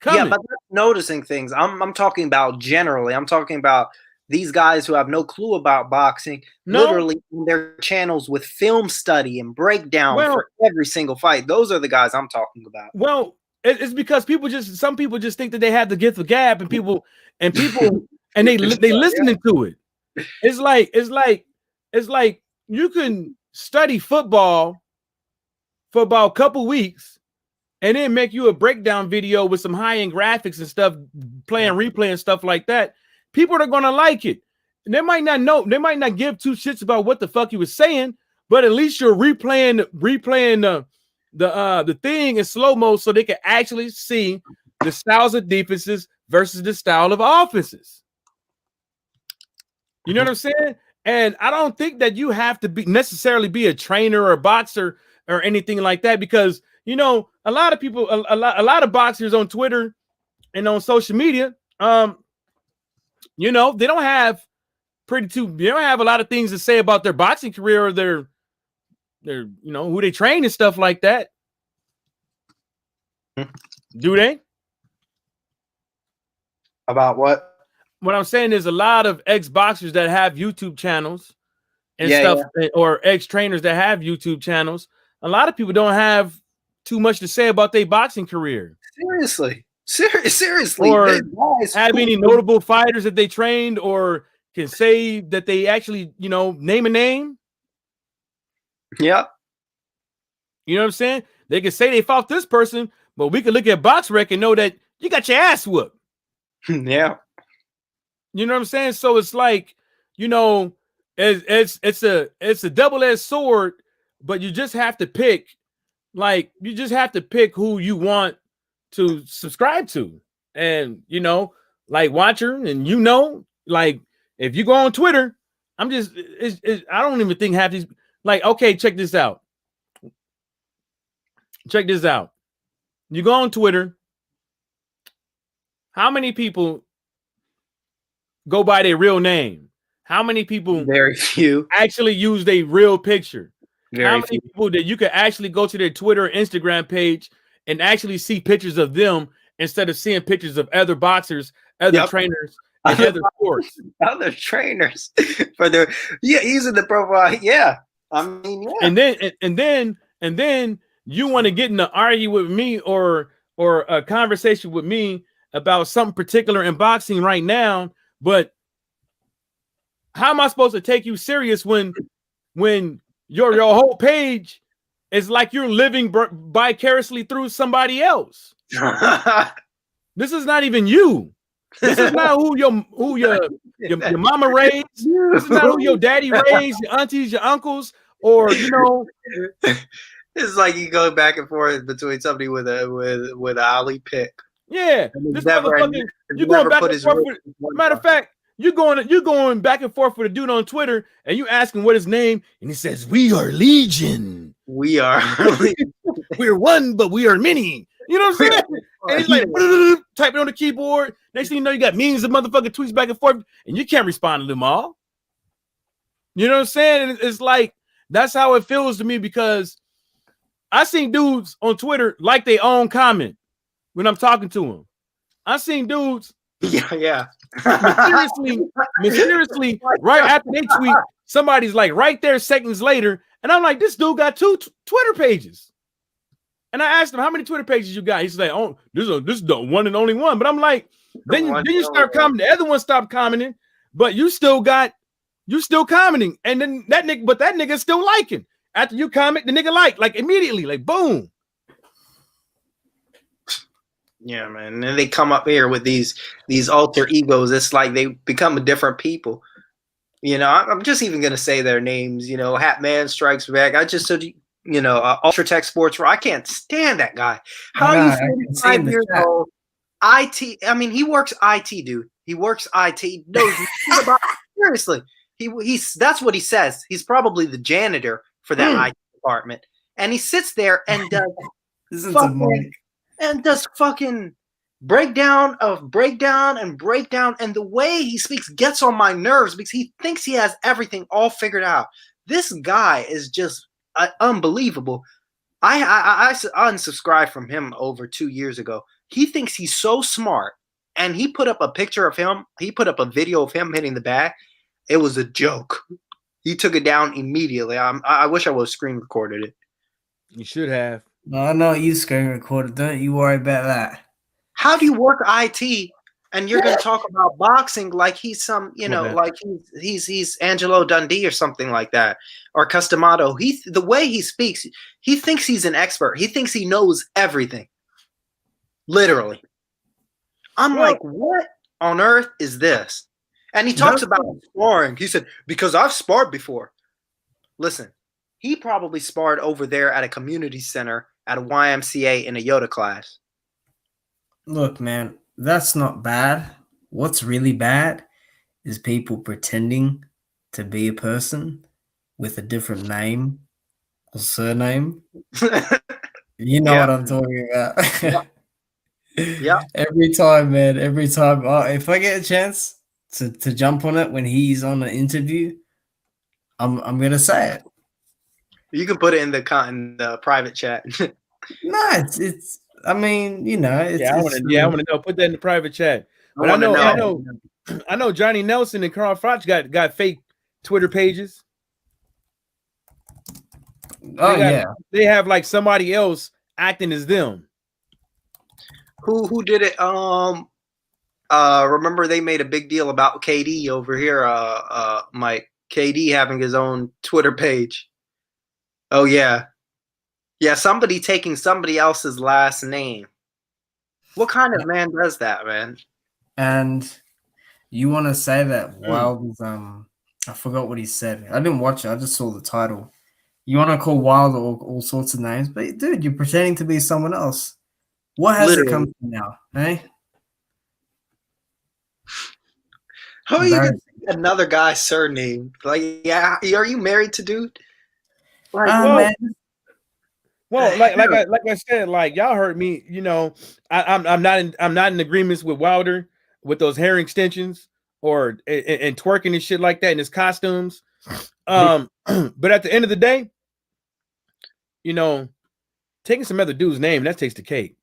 coming. Yeah, but noticing things. I'm talking about generally. I'm talking about these guys who have no clue about boxing, literally in their channels with film study and breakdown for every single fight. Those are the guys I'm talking about. Well, it's because some people just think that they have the gift of gab, and people and they listening to it. It's like you can study football for about a couple weeks and then make you a breakdown video with some high-end graphics and stuff, replay and stuff like that. People are going to like it. And they might not know, they might not give 2 shits about what the fuck you was saying, but at least you're replaying the thing in slow-mo so they can actually see the styles of defenses versus the style of offenses. You know what I'm saying? And I don't think that you have to necessarily be a trainer or a boxer or anything like that, because, you know, a lot of people, a lot of boxers on Twitter and on social media, you know, they don't have a lot of things to say about their boxing career or their you know, who they train and stuff like that. Do they? About what? What I'm saying is a lot of ex-boxers that have YouTube channels and stuff, or ex-trainers that have YouTube channels. A lot of people don't have too much to say about their boxing career. Seriously. Or have any notable fighters that they trained, or can say that they actually, you know, name a name. Yep. You know what I'm saying? They can say they fought this person, but we can look at BoxRec and know that you got your ass whooped. Yeah. You know what I'm saying? So it's like, you know, it's a double-edged sword, but you just have to pick, who you want to subscribe to. And, you know, like Watcher, and, you know, like if you go on Twitter, I don't even think half these, like, okay, check this out. You go on Twitter. How many people go by their real name? How many people? Very few. Actually use their real picture? How many people that you could actually go to their Twitter or Instagram page and actually see pictures of them instead of seeing pictures of other boxers, other trainers, and other sports? Other trainers for their using the profile. Yeah. I mean, yeah. And then you want to get in an argument with me or a conversation with me about something particular in boxing right now, but how am I supposed to take you serious when your whole page it's like you're living vicariously through somebody else. This is not even you. This is not who your mama raised. This is not who your daddy raised, your aunties, your uncles, or you know. It's like you go back and forth between somebody with an alley pick. Yeah, this motherfucker. You going back and forth. Matter of fact, you're going back and forth with a dude on Twitter, and you asking what his name, and he says, "We are Legion. We are. We're one, but we are many." You know what I'm saying? And he's like typing on the keyboard. Next thing you know, you got millions of motherfucking tweets back and forth, and you can't respond to them all. You know what I'm saying? It's like that's how it feels to me because I seen dudes on Twitter like their own comment when I'm talking to them. I seen dudes, yeah, mysteriously, right after they tweet, somebody's like right there seconds later, and I'm like, this dude got 2 Twitter pages. And I asked him, how many Twitter pages you got? He's like, oh, this is the one and only one. But I'm like, then you start commenting. The other one stopped commenting, but you still commenting. And then that nigga's still liking. After you comment, the nigga like immediately, like boom. Yeah, man. And then they come up here with these alter egos. It's like they become a different people. You know, I'm just even gonna say their names. You know, Hat Man Strikes Back. I just said, you know, Ultra Tech Sports. I can't stand that guy. How are you 45 years old? IT. I mean, he works IT, dude. He works IT. Knows nothing about seriously. He's that's what he says. He's probably the janitor for that IT department, and he sits there and does fucking breakdown, and the way he speaks gets on my nerves because he thinks he has everything all figured out. This guy is just unbelievable. I unsubscribed from him over 2 years ago. He thinks he's so smart, and he put up a picture of him. He put up a video of him hitting the bag. It was a joke. He took it down immediately. I wish I would have screen recorded it. You should have. No, no, you screen recorded. Don't you worry about that. How do you work IT and you're going to talk about boxing like he's some, you know, like he's Angelo Dundee or something like that, or Customato? The way he speaks, he thinks he's an expert. He thinks he knows everything. Literally. I'm like, what on earth is this? And he talks about sparring. He said, because I've sparred before. Listen, he probably sparred over there at a community center at a YMCA in a Yoda class. Look, man, that's not bad. What's really bad is people pretending to be a person with a different name or surname. You know what I'm talking about. Yeah. Every time, man. Every time. If I get a chance to jump on it when he's on an interview, I'm gonna say it. You can put it in the private chat. No, it's. I mean, you know. I want to know. Put that in the private chat. But I know Johnny Nelson and Carl Froch got fake Twitter pages. They have like somebody else acting as them. Who did it? Remember they made a big deal about KD over here. Mike KD having his own Twitter page. Oh yeah. Yeah, somebody taking somebody else's last name. What kind of man does that, man? And you want to say that Wild was I forgot what he said. I didn't watch it. I just saw the title. You want to call Wild all sorts of names, but dude, you're pretending to be someone else. What has it come to now, eh? How are you gonna say another guy's surname? Like, yeah, are you married to dude? Like, man. Well, like I said, like y'all heard me. You know, I'm not in agreements with Wilder with those hair extensions or and twerking and shit like that in his costumes. But at the end of the day, you know, taking some other dude's name that takes the cake.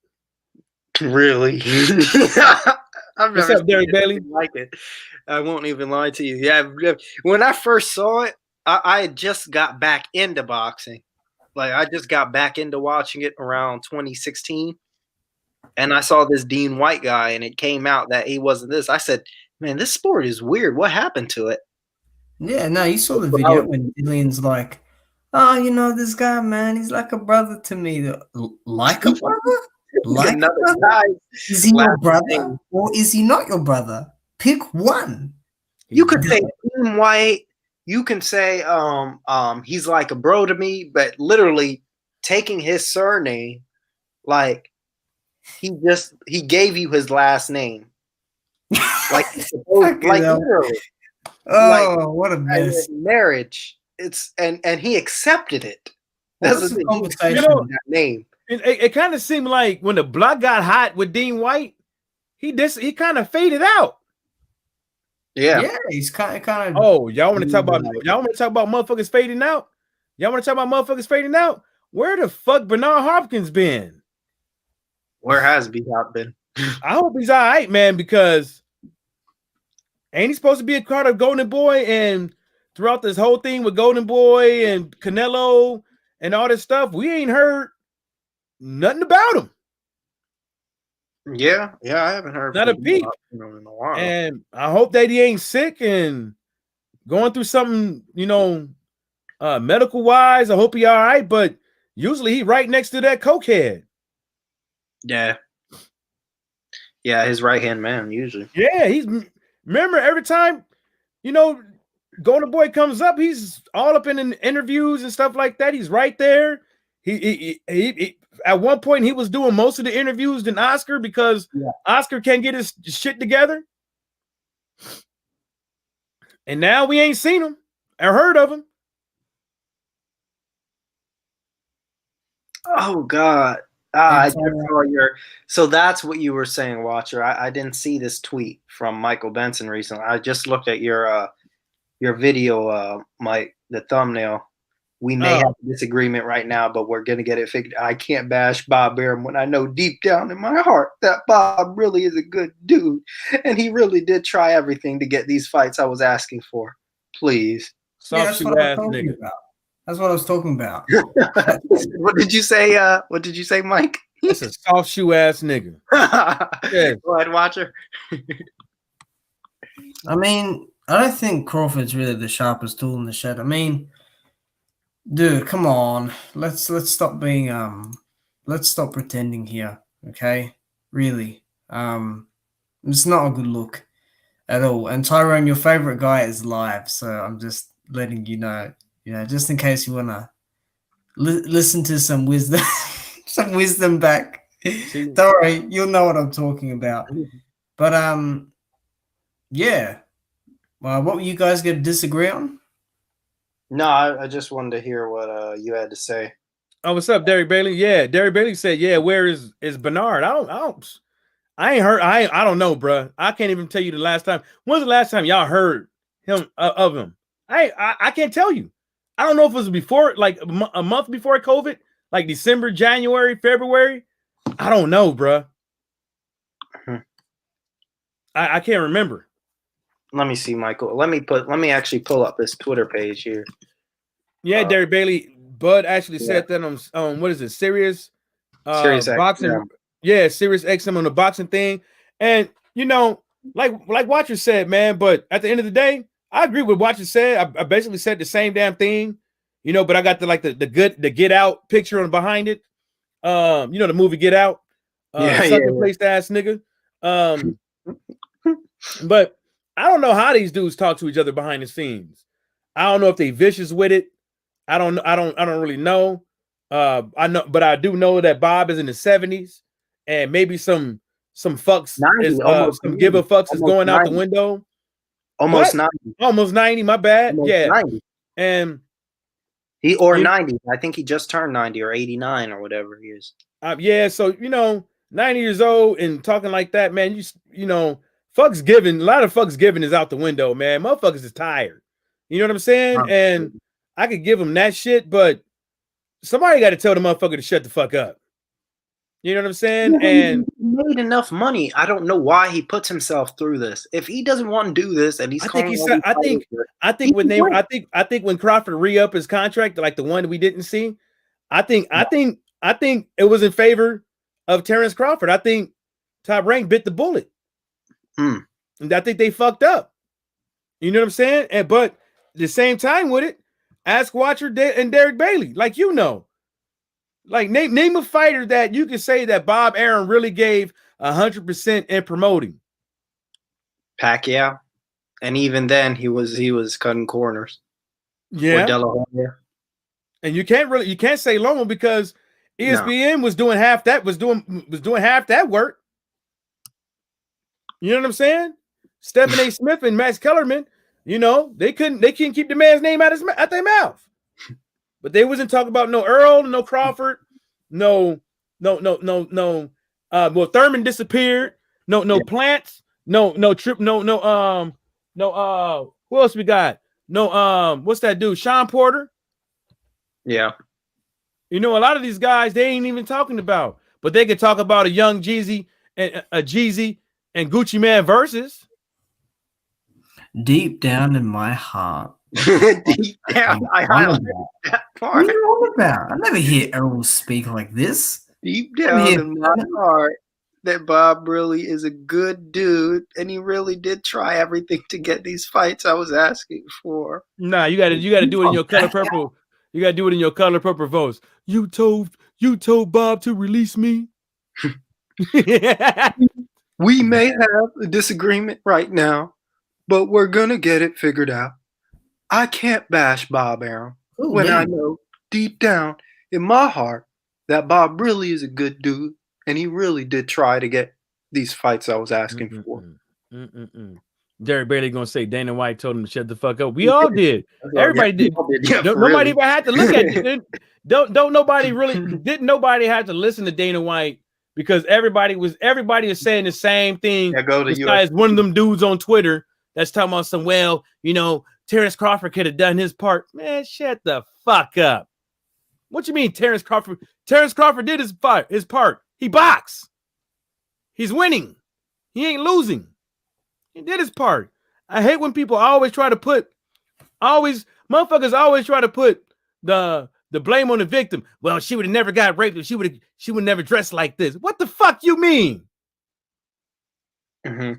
Really? I've What's up, Derek Bailey? Like it. I won't even lie to you. Yeah, when I first saw it, I had just got back into boxing. Like I just got back into watching it around 2016, and I saw this Dean White guy, and it came out that he wasn't this. I said, "Man, this sport is weird. What happened to it?" Yeah, no, you saw the video when Dillian's like, oh, you know, this guy, man, he's like a brother to me. Like a brother? Like a Another brother? guy. Is he your last brother name. or is he not your brother? Pick one. You could Yeah. say Team White. You can say he's like a bro to me, but literally taking his surname, like he gave you his last name. Like Fucking like hell. literally. Oh, what a mess. Marriage. It's and he accepted it. What's That's the the conversation? You know, that name. It kind of seemed like when the block got hot with Dean White, he kind of faded out. Yeah. He's kind of. Oh, y'all want to talk about motherfuckers fading out? Y'all want to talk about motherfuckers fading out? Where the fuck Bernard Hopkins been? Where has B-Hop been? I hope he's all right, man, because ain't he supposed to be a part of Golden Boy? And throughout this whole thing with Golden Boy and Canelo and all this stuff, we ain't heard nothing about him. Yeah, I haven't heard Not a peep. in a while. And I hope that he ain't sick and going through something, medical wise. I hope he all right, but usually he right next to that cokehead. Yeah, his right hand man usually. Yeah, remember every time, Golden Boy comes up, he's all up in interviews and stuff like that. He's right there. He at one point he was doing most of the interviews than Oscar because Oscar can't get his shit together. And now we ain't seen him or heard of him. Oh God. I just saw so that's what you were saying, Watcher. I didn't see this tweet from Michael Benson recently. I just looked at your video, Mike, the thumbnail. We may have a disagreement right now, but we're gonna get it figured. I can't bash Bob Arum when I know deep down in my heart that Bob really is a good dude, and he really did try everything to get these fights I was asking for. Please. Soft shoe ass nigga. That's what I was talking about. What did you say? What did you say, Mike? That's a soft shoe ass nigga. Yeah. Go ahead, Watcher. I mean, I don't think Crawford's really the sharpest tool in the shed. I mean, dude, come on. Let's stop being let's stop pretending here, okay? Really. It's not a good look at all. And Tyrone, your favorite guy is live, so I'm just letting you know, just in case you wanna listen to some wisdom, some wisdom back. Don't worry, you'll know what I'm talking about. But yeah. Well, what were you guys going to disagree on? No, I just wanted to hear what you had to say. Oh, what's up, Derek Bailey? Yeah, Derek Bailey said, "Yeah, where is Bernard?" I ain't heard. I don't know, bro. I can't even tell you the last time. When's the last time y'all heard him of him? I can't tell you. I don't know if it was before, like a month before COVID, like December, January, February. I don't know, bro. I can't remember. Let me see, Michael. Let me actually pull up his Twitter page here. Yeah, Derek Bailey. Bud actually said that on what is it, Sirius boxing? Yeah, Sirius XM on the boxing thing. And like Watcher said, man. But at the end of the day, I agree with Watcher said. I basically said the same damn thing, But I got the Get Out picture on behind it. The movie Get Out. Second place ass nigga. But I don't know how these dudes talk to each other behind the scenes. I don't know if they vicious with it. I don't really know. I know, but I do know that Bob is in the 70s, and maybe some fucks 90, some give a fucks is going 90. Out the window. Almost what? 90. Almost 90. My bad. Almost yeah. 90. And 90. I think he just turned 90 or 89 or whatever he is. Yeah. So 90 years old and talking like that, man. Fucks giving, a lot of fucks giving is out the window, man. Motherfuckers is tired. You know what I'm saying? And I could give them that shit, but somebody got to tell the motherfucker to shut the fuck up. You know what I'm saying? And he made enough money. I don't know why he puts himself through this. If he doesn't want to do this, and he's I think when Crawford re-up his contract, like the one that we didn't see, I think it was in favor of Terrence Crawford. I think Top Rank bit the bullet. And I think they fucked up. You know what I'm saying? But at the same time with it, Ask Watcher and Derek Bailey. Like, you know. Like, name a fighter that you can say that Bob Arum really gave 100% in promoting. Pacquiao, and even then he was cutting corners. Yeah. Or De La Hoya. And you can't say Loma because ESPN was doing half that work. You know what I'm saying? Stephen A. Smith and Max Kellerman, you know, they couldn't keep the man's name out their mouth. But they wasn't talking about no Earl, no Crawford, no. Well, Thurman disappeared. No Plants, no Trip, no. Who else we got? No, what's that dude? Sean Porter. Yeah. You know, a lot of these guys they ain't even talking about, but they could talk about a young Jeezy and Gucci Man versus. Deep down in my heart. Deep down, I highlighted that part. What are you on about? I never hear Errol speak like this. Deep down in my heart, that Bob really is a good dude, and he really did try everything to get these fights I was asking for. Nah, you gotta do it in your color purple. You gotta do it in your color purple voice. You told Bob to release me. We may have a disagreement right now, but we're gonna get it figured out. I can't bash Bob Arum when I know deep down in my heart that Bob really is a good dude, and he really did try to get these fights I was asking for. Derek Bailey gonna say Dana White told him to shut the fuck up. We all did. Everybody did. Yeah, nobody even had to look at it. Didn't nobody have to listen to Dana White because everybody was saying the same thing. Yeah, go to besides one of them dudes on Twitter that's talking about some, well, you know, Terrence Crawford could have done his part. Man, shut the fuck up. What you mean Terrence Crawford? Terrence Crawford did his part. He boxed. He's winning. He ain't losing. He did his part. I hate when people motherfuckers always try to put the blame on the victim. Well, she would have never got raped if she would never dressed like this. What the fuck you mean? Mm-hmm.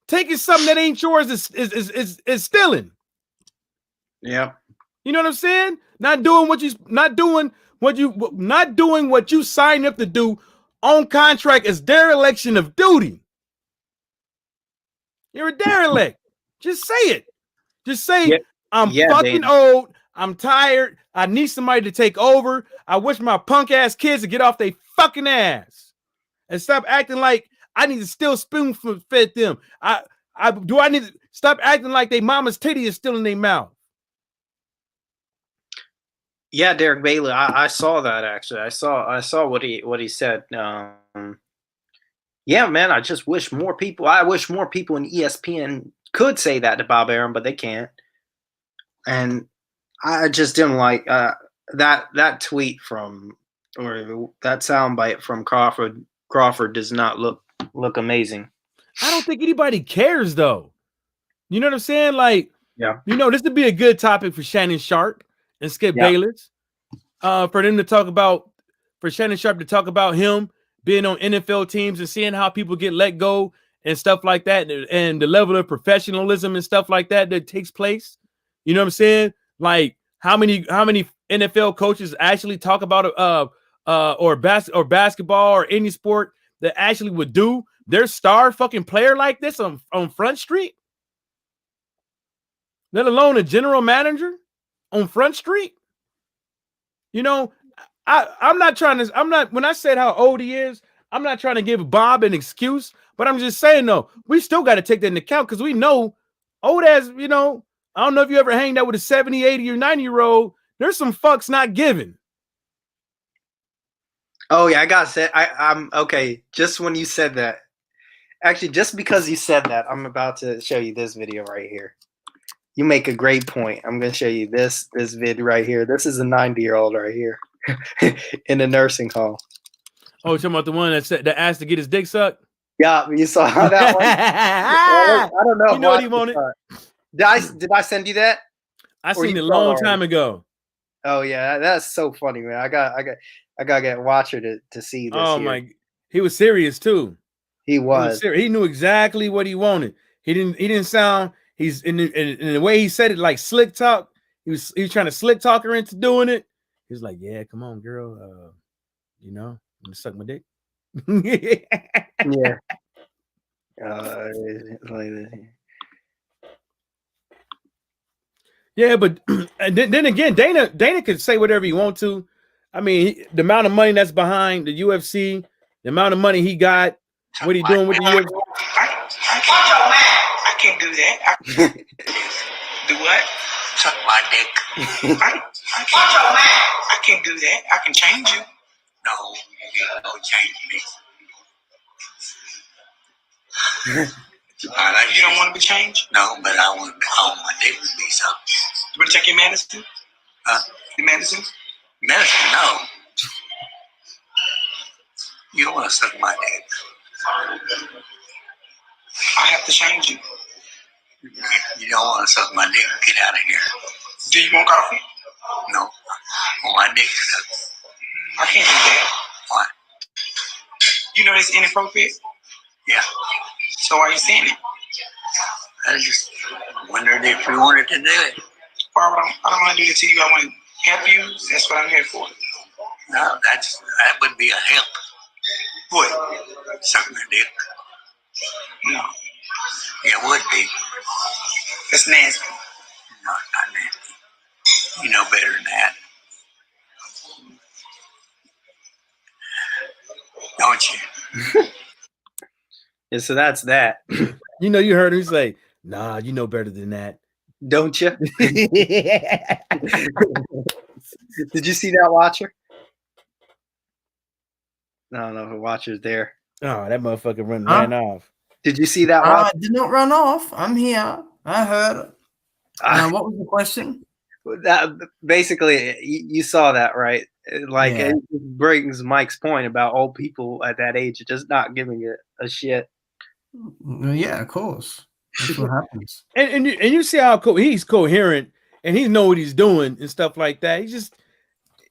Taking something that ain't yours is stealing. Yeah. You know what I'm saying? Not doing what you signed up to do on contract is dereliction of duty. You're a derelict. Just say it. Just say, I'm fucking old. I'm tired. I need somebody to take over. I wish my punk ass kids to get off their fucking ass and stop acting like I need to still spoon fed them. I need to stop acting like they mama's titty is still in their mouth. Yeah, Derek Bailey. I saw that actually. I saw what he said. Yeah, man. I just wish more people. I wish more people in ESPN could say that to Bob Arum, but they can't. And I just didn't like that tweet or that soundbite from Crawford. Crawford does not look amazing. I don't think anybody cares though. You know what I'm saying? Like, yeah. You know, this would be a good topic for Shannon Sharp and Skip Bayless. For them to talk about, for Shannon Sharp to talk about him being on NFL teams and seeing how people get let go and stuff like that, and the level of professionalism and stuff like that takes place. You know what I'm saying? Like how many NFL coaches actually talk about or basketball or any sport that actually would do their star fucking player like this on Front Street? Let alone a general manager on Front Street. You know, when I said how old he is, I'm not trying to give Bob an excuse, but I'm just saying, though, we still got to take that into account because we know old as, you know, I don't know if you ever hanged out with a 70, 80, or 90-year-old. There's some fucks not given. Oh, yeah, I got said. I'm okay. Just when you said that, actually, just because you said that, I'm about to show you this video right here. You make a great point. I'm going to show you this vid right here. This is a 90-year-old right here in a nursing home. Oh, you're talking about the one that asked to get his dick sucked? Yeah, you saw that one? I don't know. You know what he wanted? Did I send you that? I seen it a long time ago. Oh yeah, that's so funny, man. I got to get Watcher to see this. Oh my, he was serious too. He was. He knew exactly what he wanted. He didn't sound. He's in the way he said it, like slick talk. He was trying to slick talk her into doing it. He was like, "Yeah, come on, girl. You know, I'm gonna suck my dick." Yeah. Yeah, but then again, Dana could say whatever he want to. I mean, the amount of money that's behind the UFC, the amount of money he got, what he doing with the UFC. I can't do that. Do what? Suck my dick. I can't do that. I can change you. No, you don't change me. You don't want to be changed? No, but I want my dick to be something. You want to take your medicine? Huh? Your medicine? Medicine? No. You don't want to suck my dick. I have to change you. You don't want to suck my dick. Get out of here. Do you want coffee? No. I want my dick sucked. I can't do that. Why? You know it's inappropriate? Yeah. So why are you saying it? I just wondered if you wanted to do it. Well, I don't want to do it to you. I want to help you. That's what I'm here for. No, that would be a help. What? Suck my dick. No. It would be. That's nasty. No, it's not nasty. You know better than that. Don't you? Yeah, so that's that. You know, you heard him say, "Nah, you know better than that." Don't you? Did you see that, Watcher? I don't know if a Watcher's there. Oh, that motherfucker ran off. Did you see that? I did not run off. I'm here. I heard it. What was the question? That basically, you saw that, right? Like, Yeah. it brings Mike's point about old people at that age just not giving it a shit. Yeah, of course. That's what happens. And you see how he's coherent and he know what he's doing and stuff like that. He just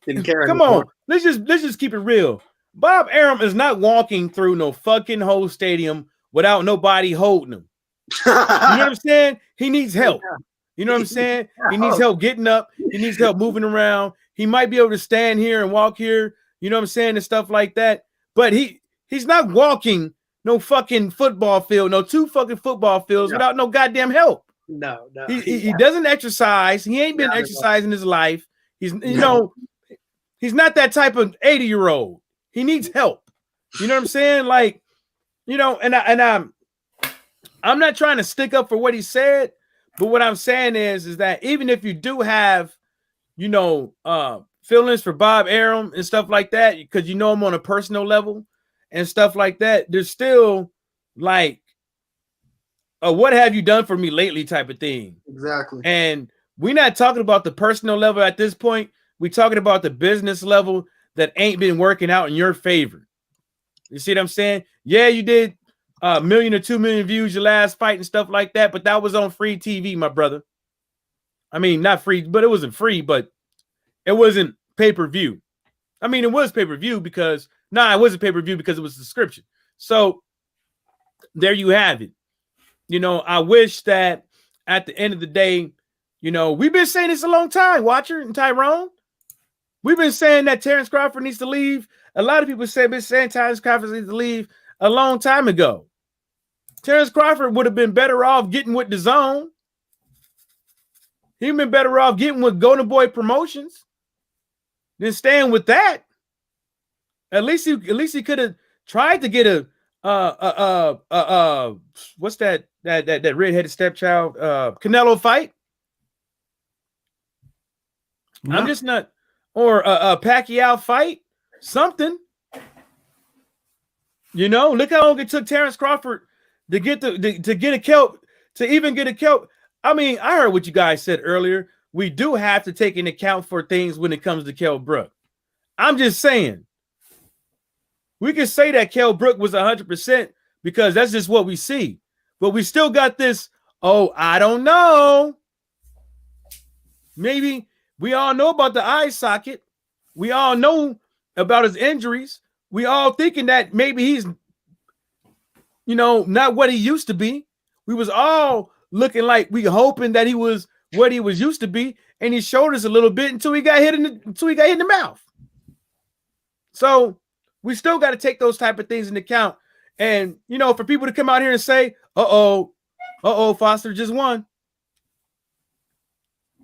Didn't care come anymore. on. Let's just keep it real. Bob Arum is not walking through no fucking whole stadium without nobody holding him. You know what I'm saying? He needs help. You know what I'm saying? He needs help getting up. He needs help moving around. He might be able to stand here and walk here. You know what I'm saying? And stuff like that. But he's not walking no fucking football field, no 2 fucking football fields without no goddamn help. No. He doesn't exercise. He ain't been exercising his life. He's he's not that type of 80-year-old. He needs help. You know what I'm saying? Like, you know, and I'm not trying to stick up for what he said, but what I'm saying is that even if you do have, you know, feelings for Bob Arum and stuff like that, because you know him on a personal level and stuff like that, there's still like what have you done for me lately type of thing. Exactly. And we're not talking about the personal level at this point. We're talking about the business level that ain't been working out in your favor. You see what I'm saying? Yeah, you did 1 million or 2 million views your last fight and stuff like that, but that was on free TV, my brother. I mean, not free, but it wasn't free, but it wasn't pay-per-view. I mean, it was pay-per-view because it wasn't pay-per-view because it was subscription. So there you have it. You know, I wish that at the end of the day, you know, we've been saying this a long time, Watcher and Tyrone. We've been saying that Terrence Crawford needs to leave. A lot of people been saying Terrence Crawford needs to leave a long time ago. Terrence Crawford would have been better off getting with DAZN. He'd been better off getting with Golden Boy Promotions than staying with that. At least he could have tried to get a what's that redheaded stepchild Canelo fight. No. I'm just not, or a Pacquiao fight, something. You know, look how long it took Terrence Crawford to get a kelp, to even get a kelp. I mean, I heard what you guys said earlier. We do have to take into account for things when it comes to Kell Brook. I'm just saying, we can say that Kell Brook was 100% because that's just what we see. But we still got this, I don't know. Maybe we all know about the eye socket. We all know about his injuries. We all thinking that maybe he's, you know, not what he used to be. We was all looking like we hoping that he was what he was used to be. in his shoulders a little bit until he got hit in the mouth. So we still got to take those type of things into account. And you know, for people to come out here and say, "Uh-oh, Foster just won,"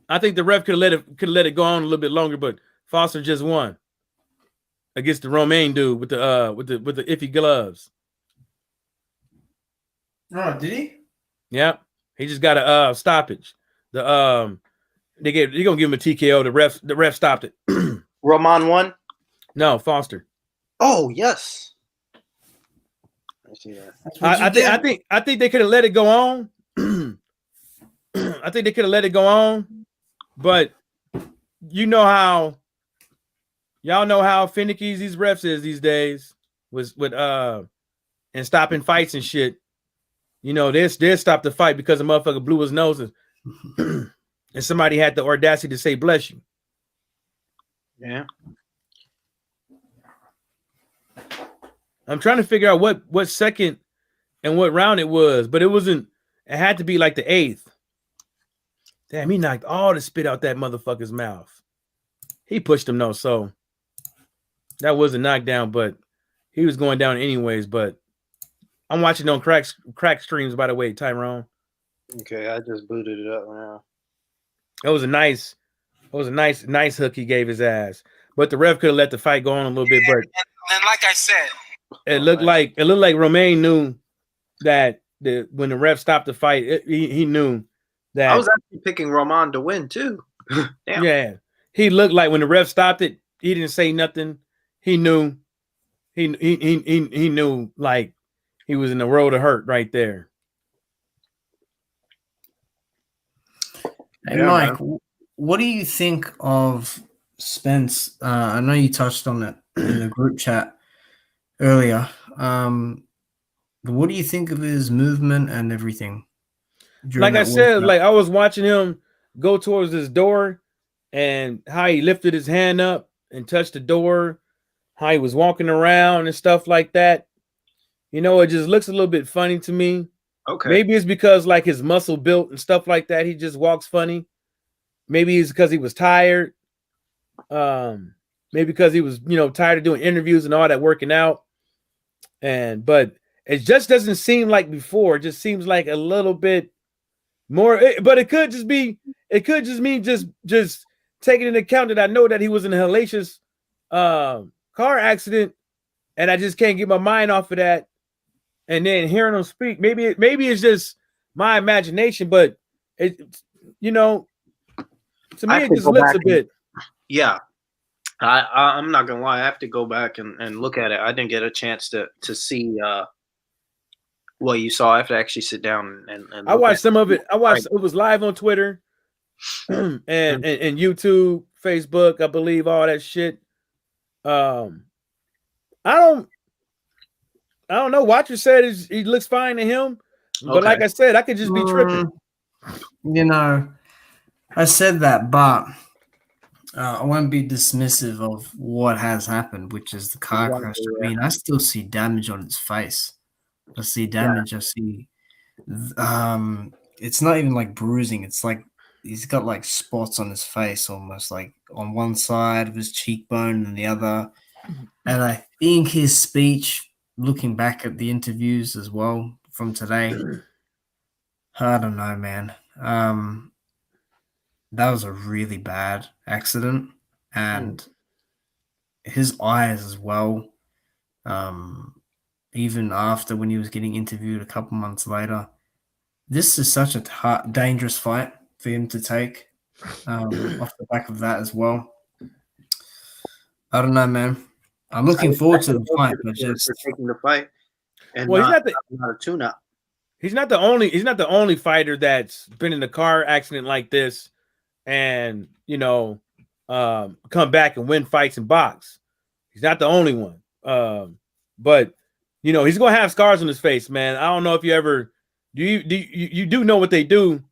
I think the ref could let it go on a little bit longer, but Foster just won against the Romaine dude with the iffy gloves. Oh, did he? Yeah, he just got a stoppage. They're gonna give him a TKO. The ref stopped it. Roman won? No, Foster. Oh, yes. I see that. I think they could have let it go on. I think they could have let it go on, but y'all know how finicky these refs is these days with and stopping fights and shit. You know, they'll stop the fight because a motherfucker blew his nose and somebody had the audacity to say bless you. Yeah. I'm trying to figure out what second and what round it was, but it had to be like the 8th. Damn, he knocked all the spit out that motherfucker's mouth. He pushed him though, so that was a knockdown, but he was going down anyways. But I'm watching on crack streams, by the way, Tyrone. Okay, I just booted it up now. It was a nice hook he gave his ass. But the ref could have let the fight go on a little bit. But And like I said, it looked like Romaine knew that when the ref stopped the fight, he knew that. I was actually picking Roman to win too. Damn. Yeah, he looked like when the ref stopped it, he didn't say nothing. He knew. He knew like he was in the world of hurt right there. Hey, Yeah, Mike, man. what do you think of Spence? I know you touched on it in the group chat earlier. What do you think of his movement and everything? Like I said, like I was watching him go towards his door and how he lifted his hand up and touched the door, how he was walking around and stuff like that. You know, it just looks a little bit funny to me. Okay. Maybe it's because like his muscle built and stuff like that. He just walks funny. Maybe it's because he was tired. Maybe because he was, tired of doing interviews and all that working out. But it just doesn't seem like before. It just seems like a little bit more. But it could just mean just taking into account that I know that he was in a hellacious car accident, and I just can't get my mind off of that. And then hearing him speak, maybe it's just my imagination, but it, to me it just looks a bit. Yeah, I'm not gonna lie. I have to go back and look at it. I didn't get a chance to see what you saw. I have to actually sit down and I watched some of it. It was live on Twitter and YouTube, Facebook, I believe, all that shit. I don't know. Watcher said he looks fine to him, but like I said, I could just be tripping. I said that, but I won't be dismissive of what has happened, which is the car crash. I mean, I still see damage on his face. I see damage. I see. It's not even like bruising. It's like he's got like spots on his face, almost like on one side of his cheekbone and the other. And I think his speech, looking back at the interviews as well from today, I don't know, man. That was a really bad accident, and his eyes as well. Even after when he was getting interviewed a couple months later, this is such a dangerous fight for him to take. Off the back of that as well, I don't know, man. I'm looking forward to the fight, but just taking the fight. And well, not a tune-up. He's not the only fighter that's been in a car accident like this and come back and win fights and box. He's not the only one. But he's gonna have scars on his face, man. I don't know if you ever you do know what they do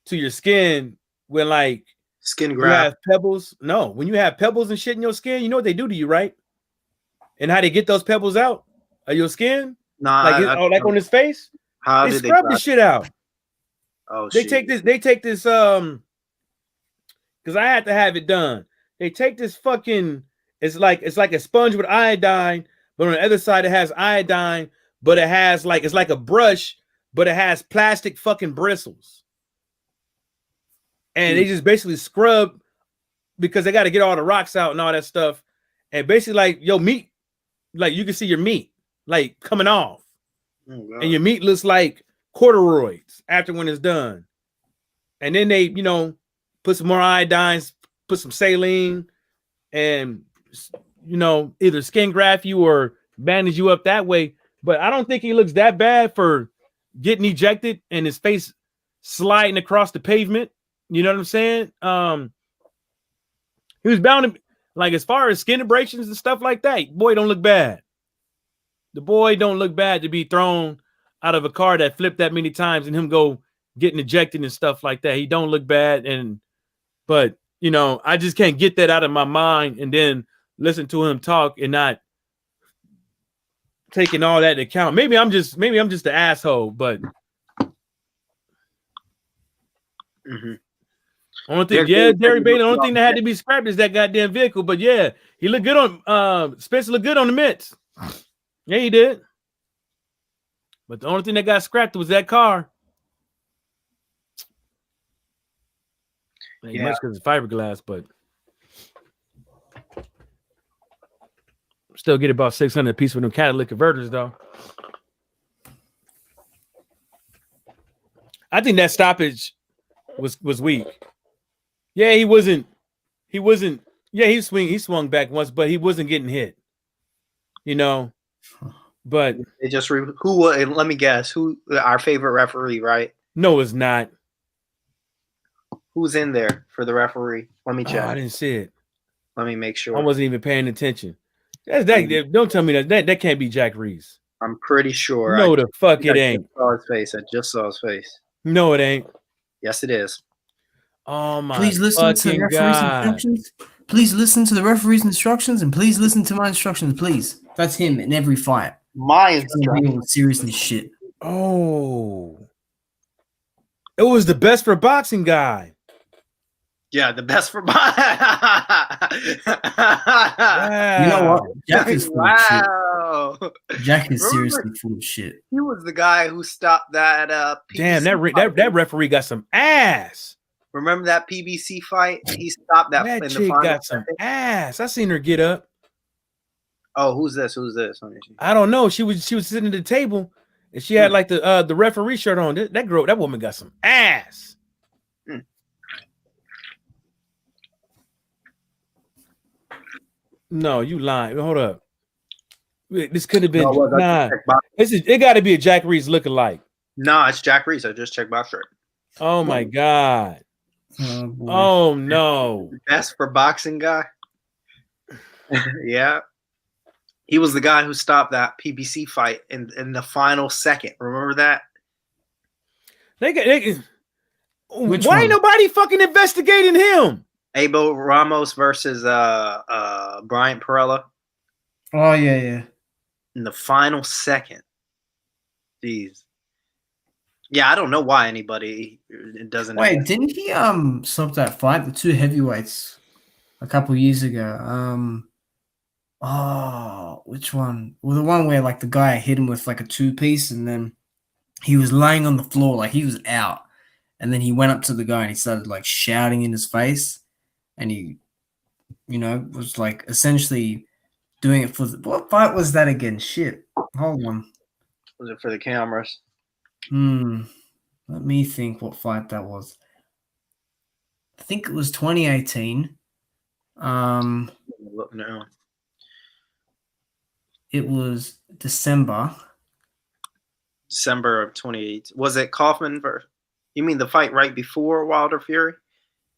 to your skin when like skin graft. You have pebbles. No, when you have pebbles and shit in your skin, you know what they do to you, right? And how they get those pebbles out of your skin? Nah, like on his face. How they scrub the shit out. Oh, they take this because I had to have it done. They take this fucking, it's like a sponge with iodine, but on the other side it has iodine, but it has like, it's like a brush, but it has plastic fucking bristles. And they just basically scrub because they got to get all the rocks out and all that stuff. And basically like your meat, like you can see your meat like coming off. Oh, And your meat looks like corduroys after when it's done. And then they, you know, put some more iodines, put some saline, and, you know, either skin graft you or bandage you up that way. But I don't think he looks that bad for getting ejected and his face sliding across the pavement. You know what I'm saying? He was bound to, like, as far as skin abrasions and stuff like that, boy don't look bad. The boy don't look bad to be thrown out of a car that flipped that many times and him go getting ejected and stuff like that. He don't look bad. But you know, I just can't get that out of my mind and then listen to him talk and not taking all that into account. Maybe I'm just the asshole, but only thing, Derry Bailey, the only thing that had to be scrapped is that goddamn vehicle. But yeah, he looked good on Spencer looked good on the mitts. Yeah, he did. But the only thing that got scrapped was that car. Ain't much because it's fiberglass, but still get about 600 a piece for them catalytic converters, though. I think that stoppage was weak. Yeah, he wasn't. Yeah, he swung back once, but he wasn't getting hit. You know, but it just let me guess, who our favorite referee, right? No, it's not. Who's in there for the referee? Let me check. I didn't see it. Let me make sure. I wasn't even paying attention. Don't tell me that can't be Jack Reese. I'm pretty sure. No, the fuck it ain't. I just saw his face. No, it ain't. Yes, it is. Oh my! Please listen to the referee's instructions. Please listen to the referee's instructions, and please listen to my instructions, please. That's him in every fight. My instructions. Seriously, shit. Oh, it was the best for boxing guy. Yeah, the best for boxing. Wow. You know what? Jack is full of shit. Wow. Jack is seriously full of shit. He was the guy who stopped that. Damn, that referee got some ass. Remember that PBC fight? He stopped that. That in chick the final got some ass. I seen her get up. Oh, who's this? Who's this? I don't know. She was sitting at the table and she had like the referee shirt on. That woman got some ass. No, you lying. Hold up. This could have been it got to be a Jack Reese lookalike. No, it's Jack Reese. I just checked box shirt. Oh my god. Oh no. Best for boxing guy. Yeah. He was the guy who stopped that PBC fight in the final second. Remember that? Why ain't nobody fucking investigating him? Abel Ramos versus Bryant Perella. Oh yeah. In the final second. Jeez. Yeah, I don't know why anybody doesn't. Wait, didn't he stop that fight, the two heavyweights, a couple years ago? Which one? Well, the one where like the guy hit him with like a 2-piece, and then he was laying on the floor like he was out, and then he went up to the guy and he started like shouting in his face, and he, you know, was like essentially doing it for what fight was that again? Shit, hold on. Was it for the cameras? Let me think what fight that was. I think it was 2018. Look now. It was December of 2018. Was it Kaufman versus? You mean the fight right before Wilder Fury?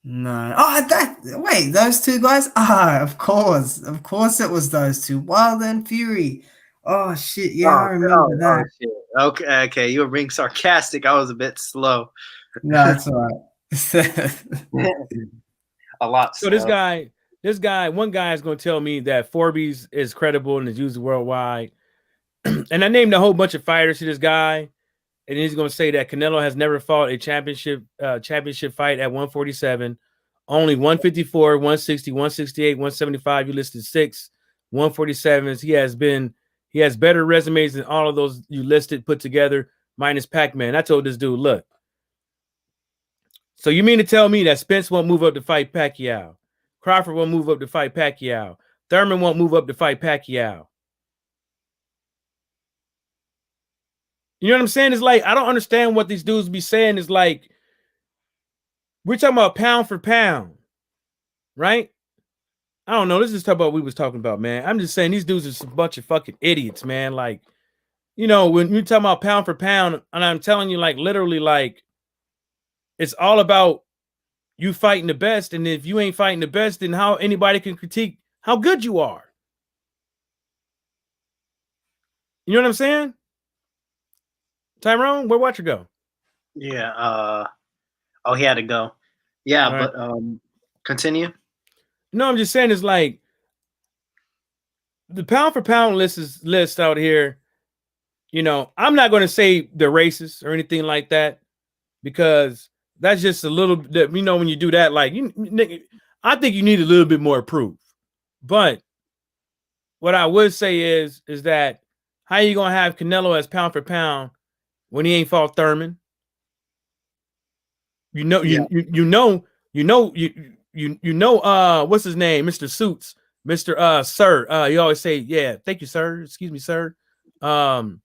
No. Wait, those two guys? Of course it was those two, Wilder and Fury. Oh shit, yeah, I remember that. Oh, shit. Okay, you were being sarcastic. I was a bit slow. No, that's all right. A lot. So this guy, one guy is going to tell me that Forbes is credible and is used worldwide. And I named a whole bunch of fighters to this guy, and he's going to say that Canelo has never fought a championship fight at 147. only 154, 160, 168, 175. You listed 6, 147s. He has better resumes than all of those you listed put together, minus Pac-Man. I told this dude, look. So you mean to tell me that Spence won't move up to fight Pacquiao? Crawford won't move up to fight Pacquiao. Thurman won't move up to fight Pacquiao. You know what I'm saying? It's like, I don't understand what these dudes be saying. It's like, we're talking about pound for pound, right? I don't know. Let's just talk about what we was talking about, man. I'm just saying these dudes are a bunch of fucking idiots, man. Like, you know, when you're talking about pound for pound, and I'm telling you, like, literally, like, it's all about you fighting the best. And if you ain't fighting the best, then how anybody can critique how good you are. You know what I'm saying? Tyrone, where'd Watcher go? Yeah. Oh, he had to go. Yeah, All right. but continue. No, I'm just saying it's like the pound for pound list out here. You know, I'm not going to say they're racist or anything like that because that's just a little bit, you know, when you do that, like, I think you need a little bit more proof. But what I would say is that how you going to have Canelo as pound for pound when he ain't fought Thurman? You know, what's his name? Mr. Suits, Mr. Sir. You always say, yeah, thank you, sir. Excuse me, sir. Damn,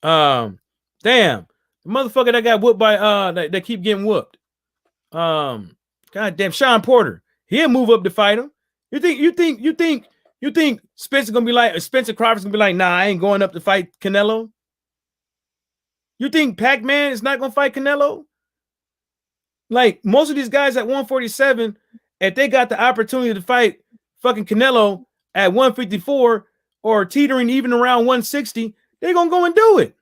the motherfucker that got whooped by that keep getting whooped. Goddamn, Sean Porter. He'll move up to fight him. You think Spencer gonna be like Spencer Crawford's gonna be like, nah, I ain't going up to fight Canelo? You think Pac-Man is not gonna fight Canelo? Like most of these guys at 147, if they got the opportunity to fight fucking Canelo at 154 or teetering even around 160, they're gonna go and do it.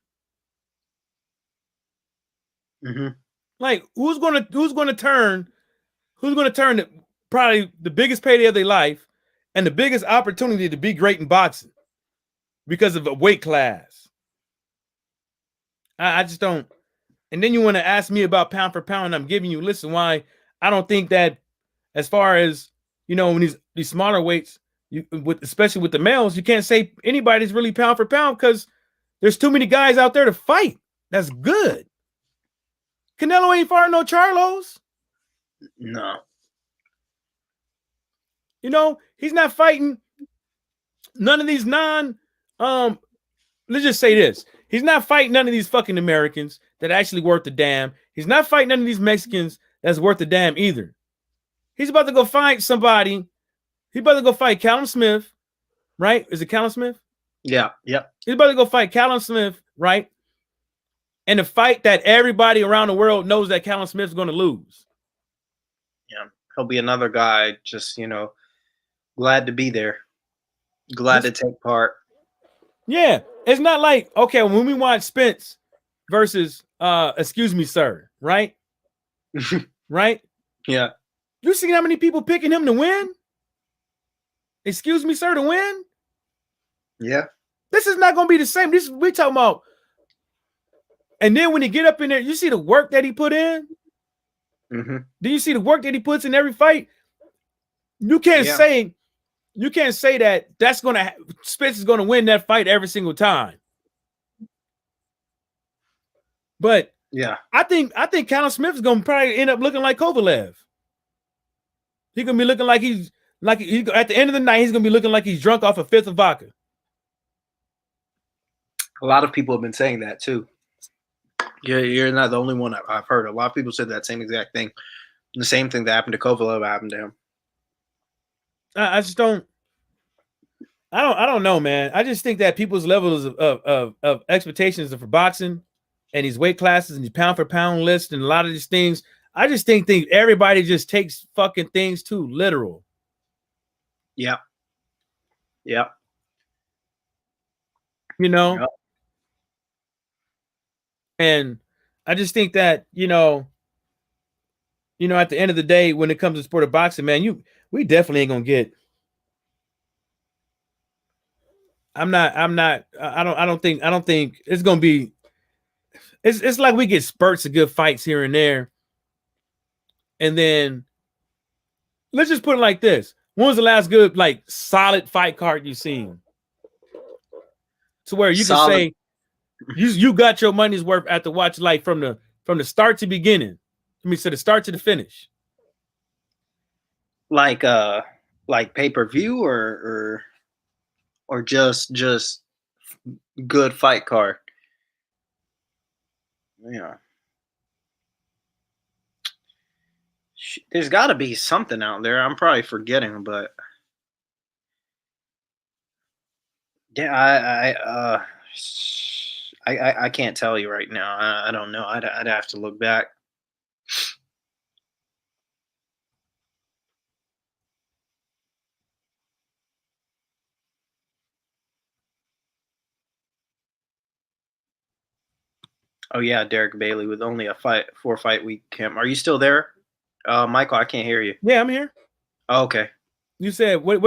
Mm-hmm. Like who's gonna turn probably the biggest payday of their life and the biggest opportunity to be great in boxing because of a weight class? I just don't. And then you want to ask me about pound for pound. I'm giving you, listen, why I don't think that as far as, you know, when these smaller weights, especially with the males, you can't say anybody's really pound for pound because there's too many guys out there to fight. That's good. Canelo ain't fighting no Charlos. No. You know, he's not fighting none of these let's just say this. He's not fighting none of these fucking Americans that actually worth the damn. He's not fighting none of these Mexicans that's worth the damn either. He's about to go fight somebody. He's about to go fight Callum Smith, right? Is it Callum Smith? Yeah. Yep. He's about to go fight Callum Smith, right? And a fight that everybody around the world knows that Callum Smith's going to lose. Yeah. He'll be another guy just, you know, glad to be there. Glad to take part. Yeah. It's not like, okay, when we watch Spence versus excuse me, sir, right? Right? Yeah. You see how many people picking him to win? Excuse me, sir, to win? Yeah. This is not going to be the same. We talking about. And then when he get up in there, you see the work that he put in? Mm-hmm. Do you see the work that he puts in every fight? You can't say that that's going to Spence is going to win that fight every single time. But yeah, I think Callum Smith is going to probably end up looking like Kovalev. He's going to be looking like he's at the end of the night, he's going to be looking like he's drunk off a fifth of vodka. A lot of people have been saying that too. You're not the only one I've heard. A lot of people said that same exact thing. The same thing that happened to Kovalev happened to him. I just don't. I don't know, man. I just think that people's levels of expectations for boxing and these weight classes and these pound for pound lists and a lot of these things, I just think everybody just takes fucking things too literal. Yeah. Yeah. You know? Yep. And I just think that, you know, at the end of the day, when it comes to sport of boxing, man, we definitely ain't gonna get. I don't think it's gonna be. It's like we get spurts of good fights here and there, And then let's just put it like this. When was the last good, like, solid fight card you seen? To where you Solid. can say you got your money's worth at the watch, like from the start to beginning. Let me say the start to the finish. Like pay-per-view or just good fight card. Yeah. There's got to be something out there. I'm probably forgetting, but yeah, I can't tell you right now. I don't know. I'd have to look back. Oh yeah, Derek Bailey with only a 4-fight week camp. Are you still there, Michael? I can't hear you. Yeah, I'm here. Oh, okay. You said what?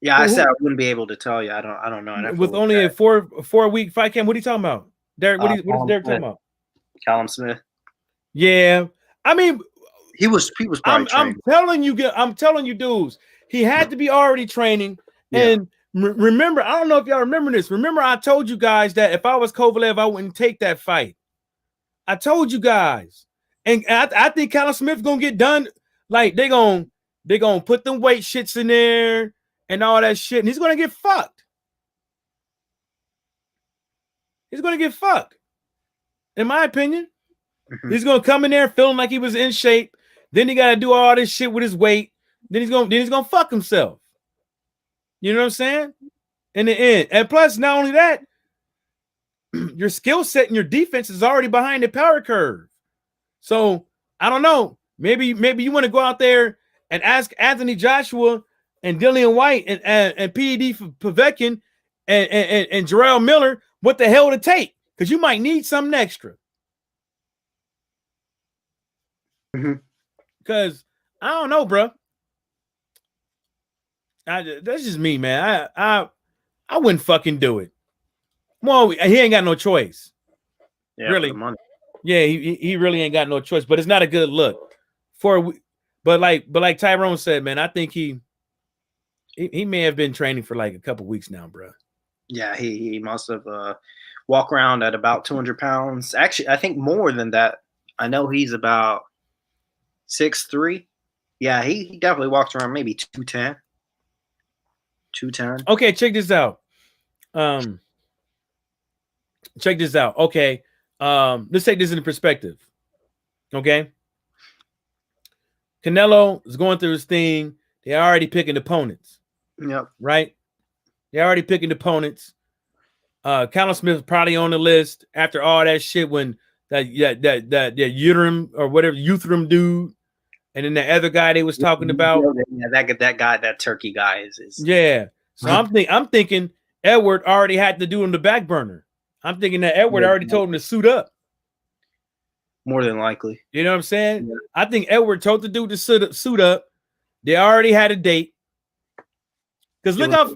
Yeah, I said I wouldn't be able to tell you. I don't know. I'd have to With look only back. a 4-week fight camp. What are you talking about, Derek? What is Derek talking about? Callum Smith. Yeah, I mean, He was probably I'm trained. I'm telling you, dudes, he had to be already training. Yeah. And remember, I don't know if y'all remember this. Remember, I told you guys that if I was Kovalev, I wouldn't take that fight. I told you guys, and I think Callum Smith's gonna get done. Like they're gonna put them weight shits in there and all that shit, and he's gonna get fucked. He's gonna get fucked, in my opinion. Mhm. He's gonna come in there feeling like he was in shape. Then he gotta do all this shit with his weight. Then he's gonna fuck himself. You know what I'm saying? In the end, and plus, not only that, your skill set and your defense is already behind the power curve. So I don't know. Maybe you want to go out there and ask Anthony Joshua and Dillian White and PED Povetkin and Jarrell Miller what the hell to take, because you might need something extra. Because I don't know, bro. That's just me, man. I wouldn't fucking do it. Well, he ain't got no choice. Yeah, Really? for the money. Yeah, he really ain't got no choice. But it's not a good look but like Tyrone said, man, I think he may have been training for like a couple weeks now, bro. Yeah, he must have walked around at about 200 pounds. Actually, I think more than that. I know he's about 6'3". Yeah, he definitely walks around maybe 210. 210. Okay, check this out. Okay. Let's take this into perspective. Okay. Canelo is going through his thing. They're already picking opponents. Yep. Right? They're already picking opponents. Callum Smith probably on the list after all that shit when that Uterum or whatever Uthram dude, and then the other guy they was talking about. Yeah, that guy, that turkey guy is Yeah. So I'm thinking Edward already had to do on the back burner. I'm thinking that Edward already told him to suit up. more than likely. You know what I'm saying? Yeah. I think Edward told the dude to suit up. They already had a date. Because look how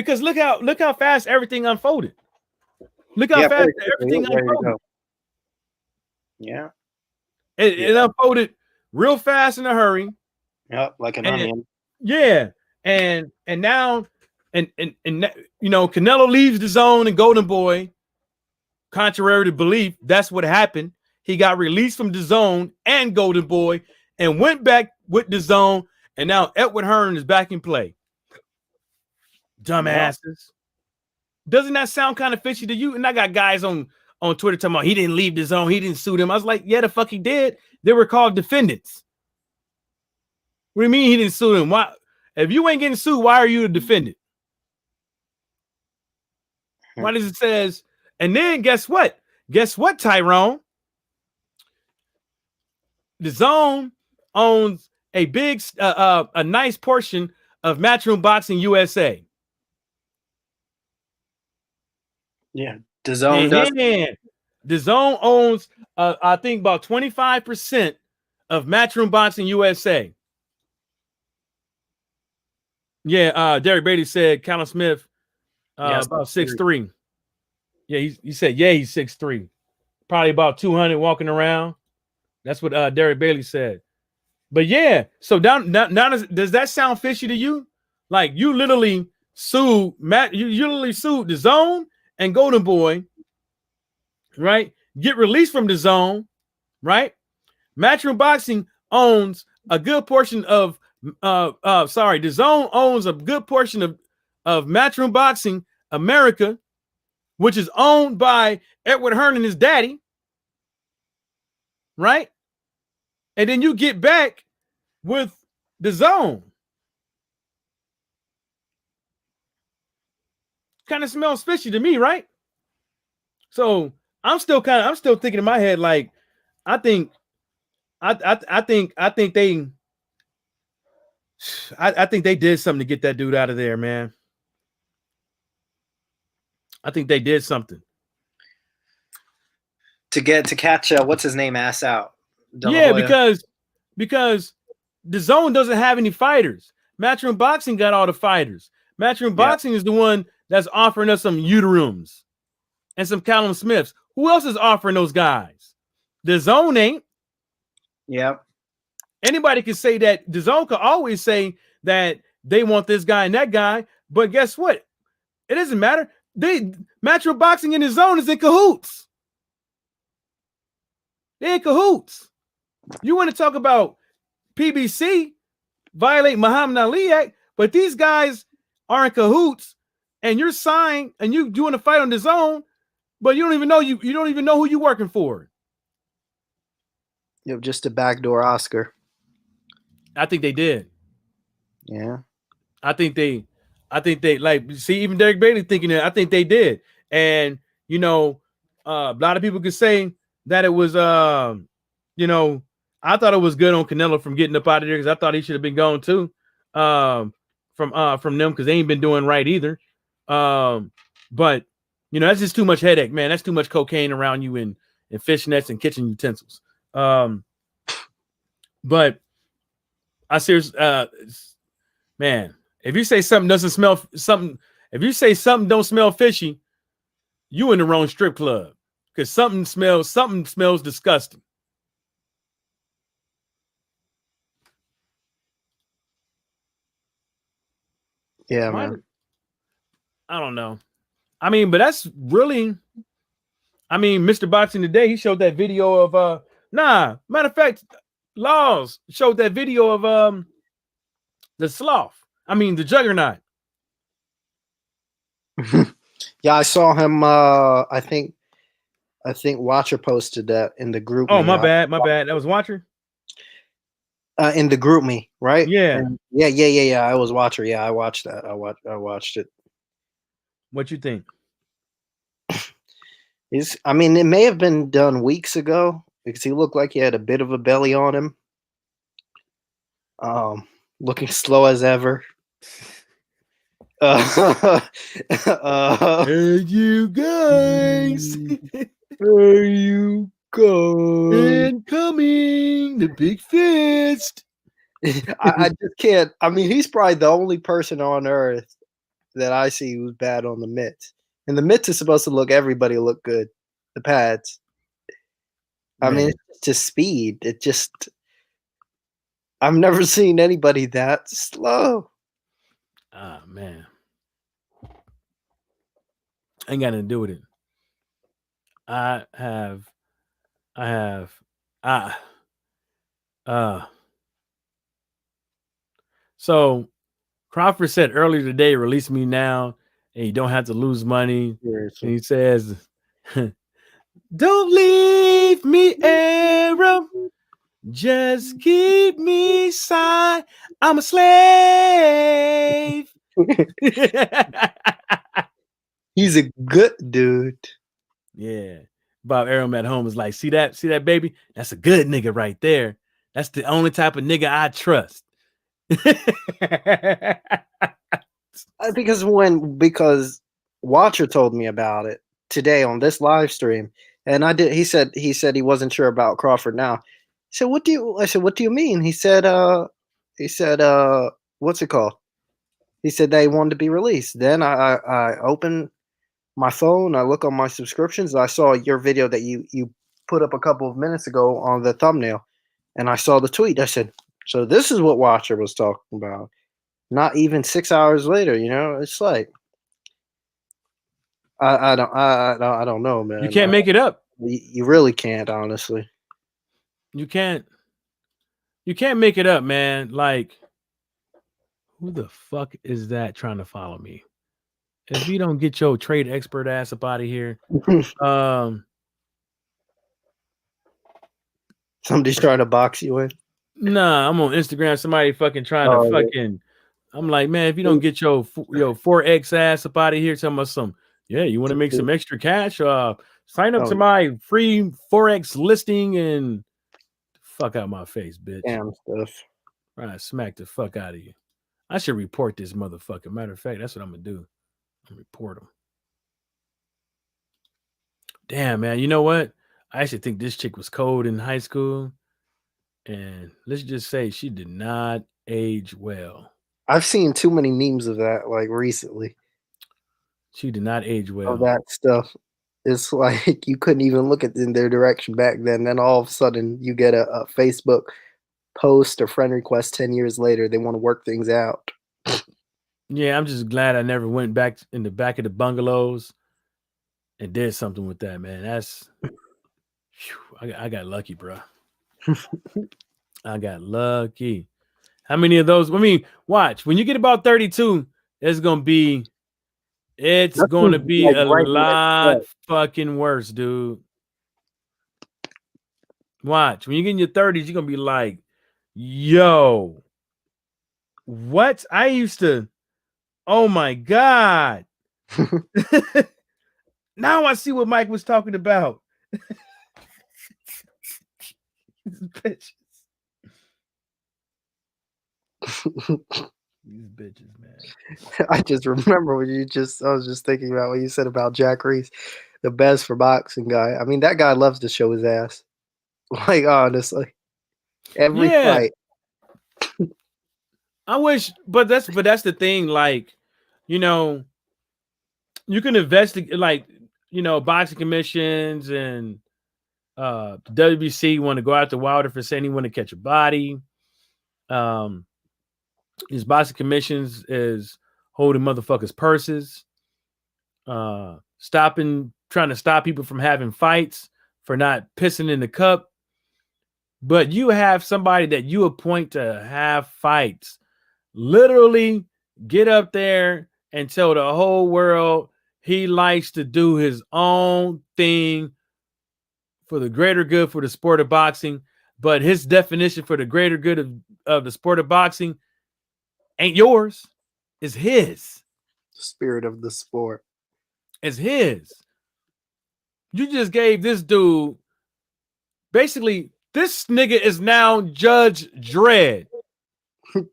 because look how fast everything unfolded. Look how fast everything unfolded. Yeah. It unfolded real fast in a hurry. Yep, like an onion. Yeah. And now and you know, Canelo leaves the zone and Golden Boy. Contrary to belief, that's what happened. He got released from the zone and Golden Boy and went back with the zone. And now Edward Hearn is back in play. Dumbasses. Doesn't that sound kind of fishy to you? And I got guys on Twitter talking about he didn't leave the zone. He didn't suit him. I was like, yeah, the fuck he did. They were called defendants. What do you mean he didn't sue him? Why? If you ain't getting sued, why are you a defendant? Why does it says? And then guess what? Guess what, Tyrone? The zone owns a big, a nice portion of Matchroom Boxing USA. Yeah, DAZN does. DAZN owns, I think, about 25% of Matchroom Boxing USA. Yeah, Derek Beatty said Callum Smith about 6'3". Yeah, he said, yeah, he's 6'3". probably about 200 walking around. That's what Derek Bailey said. But yeah, so now does that sound fishy to you? Like you literally sued you literally sued the Zone and Golden Boy, right? Get released from the Zone, right? Matchroom Boxing owns a good portion of the Zone owns a good portion of Matchroom Boxing America, which is owned by Edward Hearn and his daddy, right? And then you get back with the Zone. Kind of smells fishy to me, right? So I'm still thinking in my head, like, I think they did something to get that dude out of there, man. I think they did something to catch what's his name ass out. De La Yeah, Hoya. because the Zone doesn't have any fighters. Matchroom Boxing got all the fighters. Matchroom Boxing is the one that's offering us some Uterums and some Callum Smiths. Who else is offering those guys? The Zone ain't. Yep. Anybody can say that. The Zone could always say that they want this guy and that guy, but guess what? It doesn't matter. Matchroom Boxing and the Zone is in cahoots. They're in cahoots. You want to talk about PBC violate Muhammad Ali Act, but these guys are in cahoots, and you're signed and you want to fight on the Zone, but you don't even know who you're working for. Yep, just a backdoor Oscar. I think they did. Yeah. I think they like see even Derek Bailey thinking that. I think they did. And a lot of people could say that it was I thought it was good on Canelo from getting up out of there because I thought he should have been gone too. From them because they ain't been doing right either. But that's just too much headache, man. That's too much cocaine around you and fishnets and kitchen utensils. But I seriously, man, if you say something doesn't smell if you say something don't smell fishy, you in the wrong strip club because something smells disgusting. Yeah, man. I don't know. I mean, but that's really, Mr. Boxing Today, he showed that video of matter of fact, Laws showed that video of the Sloth. The Juggernaut. Yeah, I saw him. I think Watcher posted that in the group. Oh, my bad. That was Watcher. In the group me, right? Yeah. Yeah. I was Watcher. Yeah, I watched that. I watched it. What you think? It may have been done weeks ago because he looked like he had a bit of a belly on him. Looking slow as ever. Hey, you guys. There you go. Incoming the big fist. I just can't. He's probably the only person on earth that I see who's bad on the mitts. And the mitts is supposed to everybody look good. The pads. It's just speed. I've never seen anybody that slow. Ah, man. Ain't got nothing to do with it. So Crawford said earlier today, release me now and you don't have to lose money. Seriously. And he says, don't leave me, Aram. Just keep me side. I'm a slave. He's a good dude. Yeah. Bob Arum at home is like, see that baby? That's a good nigga right there. That's the only type of nigga I trust. Because Watcher told me about it today on this live stream, and he said he wasn't sure about Crawford now. I said, what do you mean? He said, what's it called? He said they wanted to be released. Then I opened my phone, I look on my subscriptions, and I saw your video that you put up a couple of minutes ago on the thumbnail, and I saw the tweet. I said, "So this is what Watcher was talking about." Not even 6 hours later, it's like I don't know, man. You can't make it up. You really can't, honestly. You can't make it up, man. Like, who the fuck is that trying to follow me? If you don't get your trade expert ass up out of here, Somebody's trying to box you in. nah, I'm on Instagram. Somebody fucking trying to fucking. I'm like, man, if you don't get your 4X ass up out of here, tell me some. Yeah, you want to make some extra cash? Sign up to my free Forex listing and fuck out my face, bitch. Damn stuff. Right, smack the fuck out of you. I should report this motherfucker. Matter of fact, that's what I'm gonna do. I'm report him. Damn, man. You know what? I actually think this chick was cold in high school, and let's just say she did not age well. I've seen too many memes of that, like recently. She did not age well. Of that stuff. It's like you couldn't even look in their direction back then. Then all of a sudden you get a Facebook post or friend request 10 years later. They want to work things out. Yeah, I'm just glad I never went back in the back of the bungalows and did something with that, man. That's I got lucky, bro. I got lucky. How many of those? I mean, watch. When you get about 32, it's gonna be a lot fucking worse, dude. Watch. When you get in your 30s, you're gonna be like, yo, what? I used to, oh my God. Now I see what Mike was talking about. These bitches. These bitches, man. I just remember I was just thinking about what you said about Jack Reese, the best for boxing guy. I mean, that guy loves to show his ass. Like, honestly. Every fight. I wish, but that's the thing. Like, you can investigate, like, boxing commissions and the WBC want to go after Wilder for saying he want to catch a body. These boxing commissions is holding motherfuckers' purses, trying to stop people from having fights for not pissing in the cup. But you have somebody that you appoint to have fights literally get up there and tell the whole world he likes to do his own thing for the greater good for the sport of boxing. But his definition for the greater good of the sport of boxing ain't yours. It's his. The spirit of the sport. It's his. You just gave this dude, basically, this nigga is now Judge Dredd.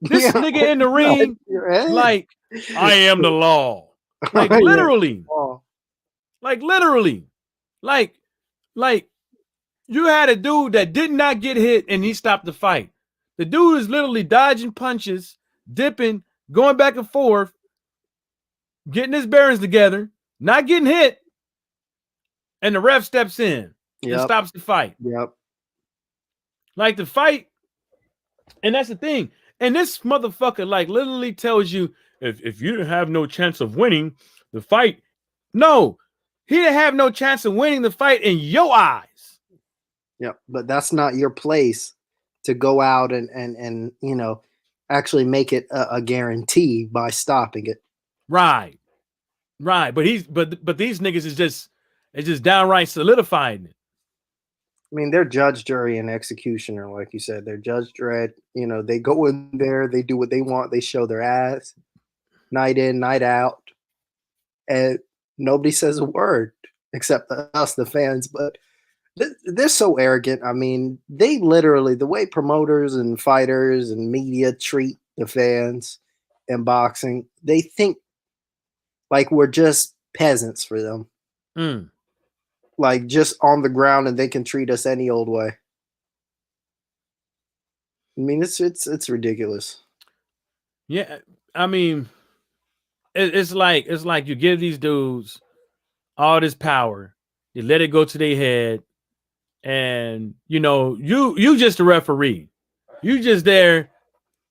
This nigga in the ring, like, I am the law. Like, literally. Like, literally. Like, you had a dude that did not get hit and he stopped the fight. The dude is literally dodging punches, dipping, going back and forth, getting his bearings together, not getting hit, and the ref steps in and stops the fight. Yep. Like, the fight, and that's the thing. And this motherfucker, like, literally tells you, if you didn't have no chance of winning the fight, no, he didn't have no chance of winning the fight in your eyes. Yeah, but that's not your place to go out and actually make it a guarantee by stopping it. Right. But these niggas is just downright solidifying it. I mean, they're judge, jury, and executioner, like you said. They're Judge Dredd. They go in there, they do what they want, they show their ass, night in, night out, and nobody says a word except us, the fans. But they're so arrogant. I mean, they literally, the way promoters and fighters and media treat the fans in boxing, they think like we're just peasants for them. Like, just on the ground, and they can treat us any old way. I mean, it's ridiculous. Yeah, I mean, it's like you give these dudes all this power, you let it go to their head, and you just a referee. You just there,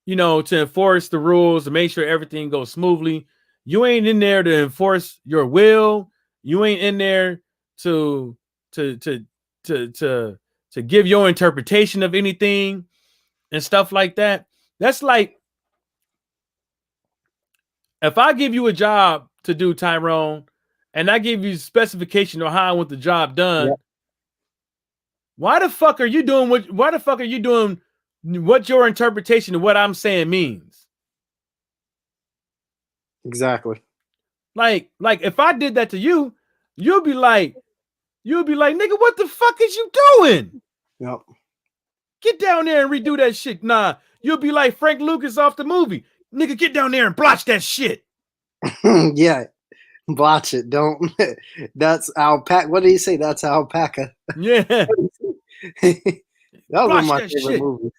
to enforce the rules, to make sure everything goes smoothly. You ain't in there to enforce your will. You ain't in there to give your interpretation of anything and stuff like that. That's like if I give you a job to do, Tyrone, and I give you specification on how I want the job done. Yep. Why the fuck are you doing what your interpretation of what I'm saying means? Exactly. Like if I did that to you, you'll be like, nigga, what the fuck is you doing? Yep. Get down there and redo that shit. Nah, you'll be like Frank Lucas off the movie. Nigga, get down there and blotch that shit. Yeah. Blotch it. Don't. That's alpaca. What did he say? That's alpaca. Yeah. That was one of my favorite movies.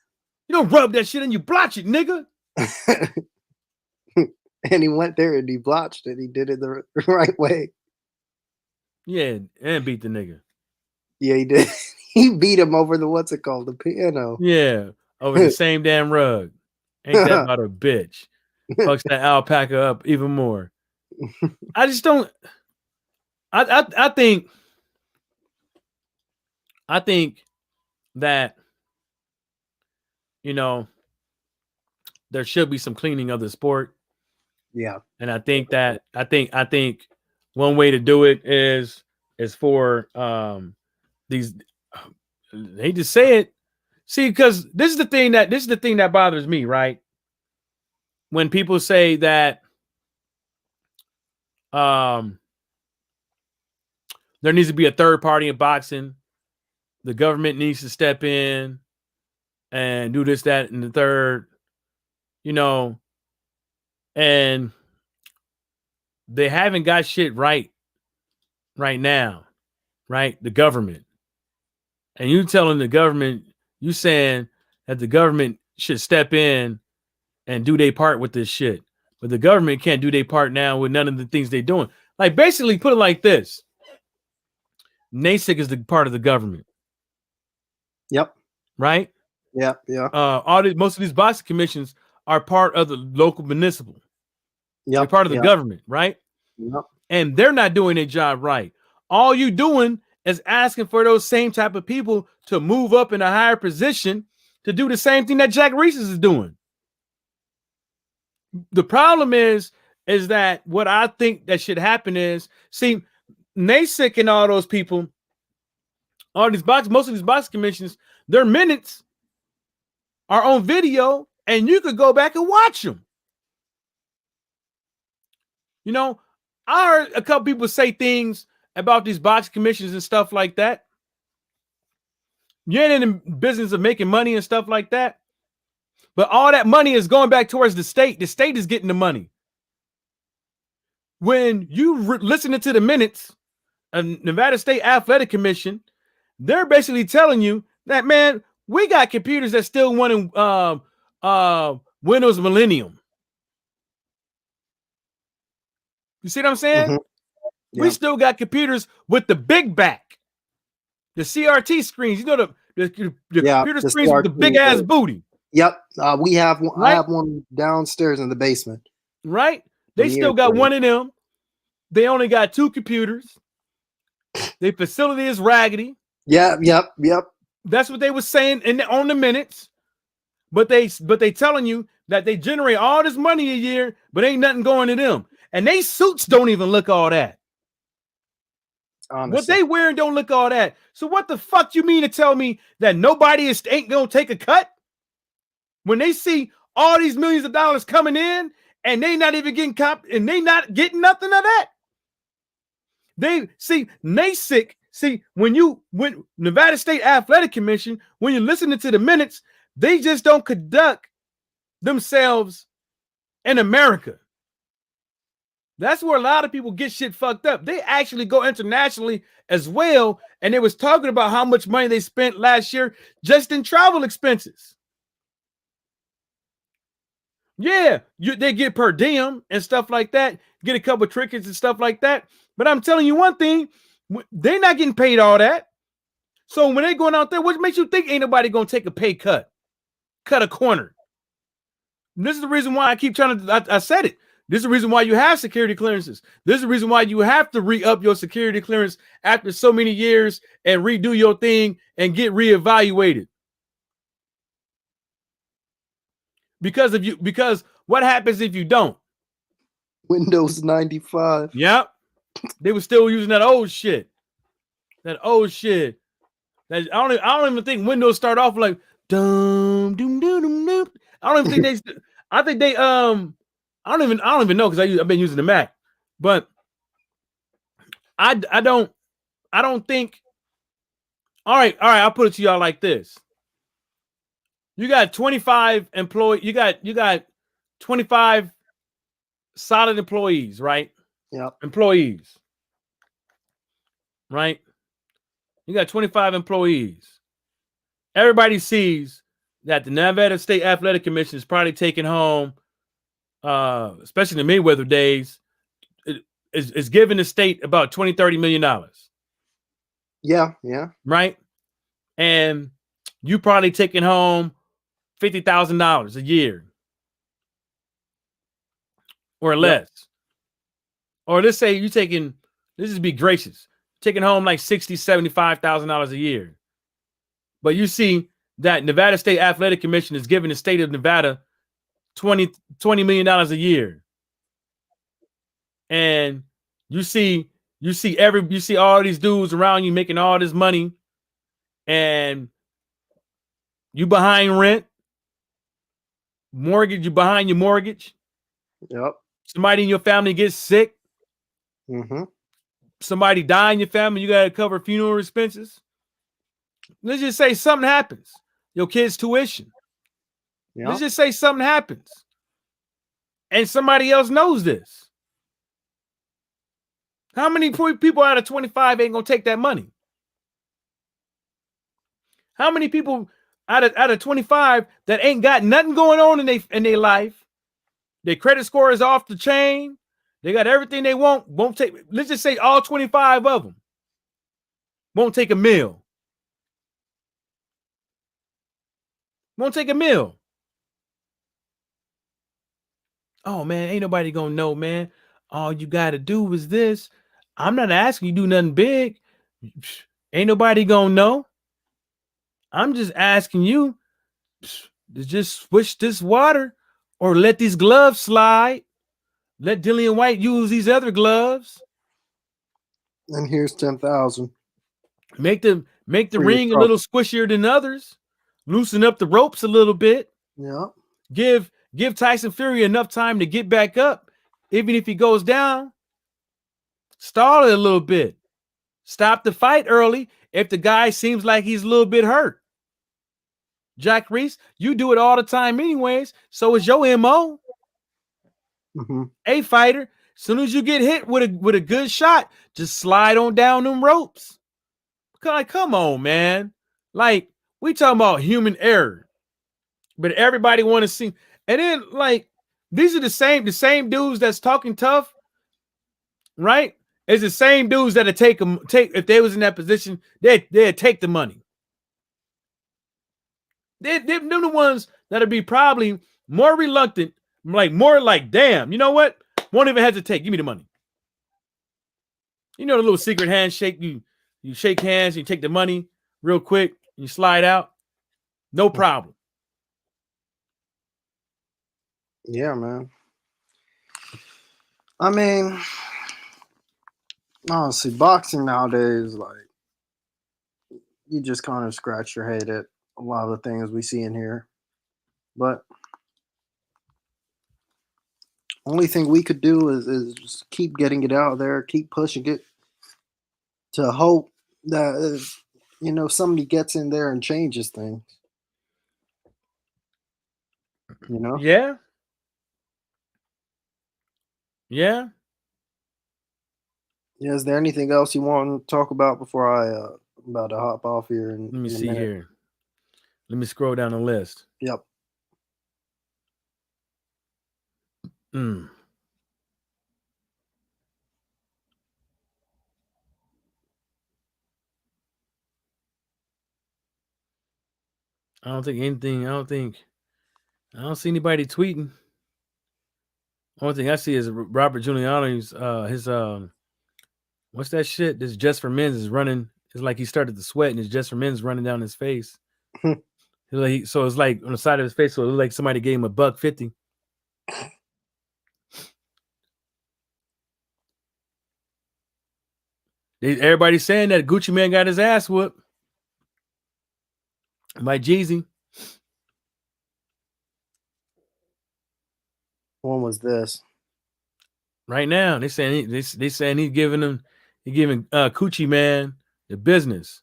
You don't rub that shit and you blotch it, nigga. And he went there and he blotched it. He did it the right way. Yeah, and beat the nigga. Yeah, he did. He beat him over the piano. Yeah, over the same damn rug. Ain't that about a bitch? Fucks that alpaca up even more. I just don't. I think that there should be some cleaning of the sport. Yeah, and I think one way to do it is for these. I hate to say it. See, because this is the thing that bothers me, right? When people say that there needs to be a third party in boxing, the government needs to step in and do this, that, and the third, and they haven't got shit right now, right? The government. And you telling the government, you saying that the government should step in and do their part with this shit. But the government can't do their part now with none of the things they're doing. Like, basically, put it like this. NASIC is the part of the government. Yep. Right? Yep. Yeah. Most of these boxing commissions are part of the local municipal. Yep. They're part of the government, right? Yep. And they're not doing their job right. All you doing is asking for those same type of people to move up in a higher position to do the same thing that Jack Reese is doing. The problem is that what I think that should happen is, see, NASIC and all those people, most of these boxing commissions, their minutes are on video, and you could go back and watch them. I heard a couple people say things about these boxing commissions and stuff like that. You ain't in the business of making money and stuff like that. But all that money is going back towards the state. The state is getting the money. When you listening to the minutes of Nevada State Athletic Commission, they're basically telling you that, man, we got computers that still running Windows Millennium. You see what I'm saying? Mm-hmm. Yeah. We still got computers with the big back, the CRT screens. The computer screens CRT, with the big ass booty. Yep, we have one. Right? I have one downstairs in the basement. Right? They still got one of them. They only got 2 computers. Their facility is raggedy. Yep. That's what they were saying on the minutes. But they telling you that they generate all this money a year, but ain't nothing going to them. And they suits don't even look all that. Honestly. What they wearing don't look all that. So what the fuck you mean to tell me that nobody ain't gonna take a cut? When they see all these millions of dollars coming in and they not even getting and they not getting nothing of that. They see NASIC. See, when Nevada State Athletic Commission, when you're listening to the minutes, they just don't conduct themselves in America. That's where a lot of people get shit fucked up. They actually go internationally as well. And they was talking about how much money they spent last year just in travel expenses. Yeah, they get per diem and stuff like that, get a couple of trinkets and stuff like that. But I'm telling you one thing, they're not getting paid all that. So when they going out there, what makes you think ain't nobody gonna take a pay cut a corner? And this is the reason why I keep trying to. I said it. This is the reason why you have security clearances. This is the reason why you have to re-up your security clearance after so many years and redo your thing and get reevaluated. Because what happens if you don't? Windows 95. Yep. They were still using that old shit. That old shit. That I don't even think Windows start off like dum dum dum dum dum. I don't even think they. I think they I don't even know because I've been using the Mac, but I don't think. All right. I'll put it to y'all like this. You got 25 employees. You got 25 solid employees, right? Yep. Employees, right? You got 25 employees. Everybody sees that the Nevada State Athletic Commission is probably taking home, especially in the Mayweather days, is giving the state about $20-30 million. Yeah. Right? And you probably taking home $50,000 a year or less. Yep. Or let's say you taking, let's just be gracious, taking home like $60,000, $75,000 a year. But you see that Nevada State Athletic Commission is giving the state of Nevada $20 million a year. And you see all these dudes around you making all this money, and you behind rent, mortgage, you behind your mortgage. Yep. Somebody in your family gets sick. Mm-hmm. Somebody die in your family, you got to cover funeral expenses. Let's just say something happens. Your kid's tuition. Yep. Let's just say something happens. And somebody else knows this. How many people out of 25 ain't going to take that money? How many people out of 25 that ain't got nothing going on in their life? Their credit score is off the chain. They got everything they want. Won't take, let's just say all 25 of them won't take a meal. Won't take a meal. Oh, man, ain't nobody going to know, man. All you got to do is this. I'm not asking you to do nothing big. Ain't nobody going to know. I'm just asking you to just switch this water or let these gloves slide. Let Dillian White use these other gloves. And here's 10,000. Make the ring a little squishier than others. Loosen up the ropes a little bit. Yeah. Give Tyson Fury enough time to get back up. Even if he goes down, stall it a little bit. Stop the fight early if the guy seems like he's a little bit hurt. Jack Reese, you do it all the time anyways. So is your MO. Mm-hmm. A fighter, as soon as you get hit with a good shot, just slide on down them ropes. Like, come on, man. Like, we talking about human error. But everybody want to see. And then, like, these are the same dudes that's talking tough, right? It's the same dudes that'll take if they was in that position, they'd take the money. They're the ones that'll be probably more reluctant, more like, damn, you know what? Won't even hesitate. Give me the money. You know the little secret handshake. You shake hands, you take the money real quick, you slide out. No problem. Yeah, man. I mean, honestly, boxing nowadays, like, you just kind of scratch your head at a lot of the things we see in here. But only thing we could do is just keep getting it out there, keep pushing it, to hope that, somebody gets in there and changes things. Yeah. Yeah. Yeah. Is there anything else you want to talk about before I about to hop off here? Let me see here. Let me scroll down the list. Yep. I don't think anything. I don't see anybody tweeting. Only thing I see is Robert Giuliani's his what's that shit? This Just for Men's is running. It's like he started to sweat and his Just for Men's running down his face. So it's like on the side of his face, so it looked like somebody gave him $1.50. Everybody's saying that Gucci Man got his ass whooped by Jeezy. When was this? Right now, they saying he's giving Gucci Man the business.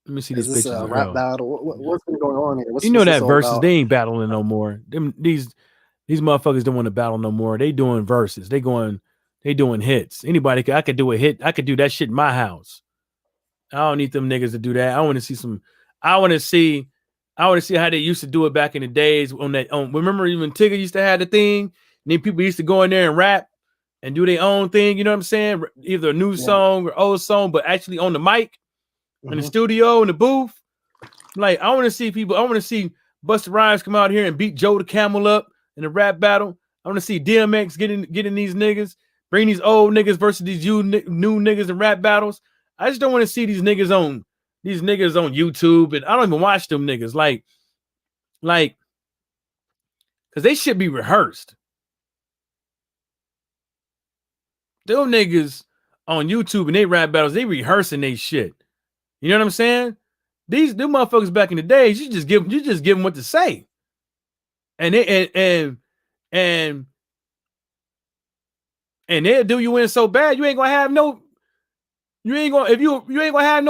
Let me see Is these this pictures. a rap battle? What's been going on here? What's You know this that all verses, about? they ain't battling no more. These motherfuckers don't want to battle no more. They doing verses. They doing hits. I could do a hit. I could do that shit in my house. I don't need them niggas to do that. I want to see how they used to do it back in the days remember even Tigger used to have the thing, and then people used to go in there and rap and do their own thing, you know what I'm saying? Either a new song or old song, but actually on the mic, in the studio, in the booth. Like, I want to see Busta Rhymes come out here and beat Joe the Camel up in a rap battle. I want to see DMX getting these niggas, bring these old niggas versus these new niggas in rap battles. I just don't want to see these niggas on YouTube, and I don't even watch them niggas. Like, because they should be rehearsed. Them niggas on YouTube and they rap battles, they rehearsing they shit. You know what I'm saying? Them motherfuckers back in the days, you just give them what to say, and they'll do you in so bad you ain't gonna have no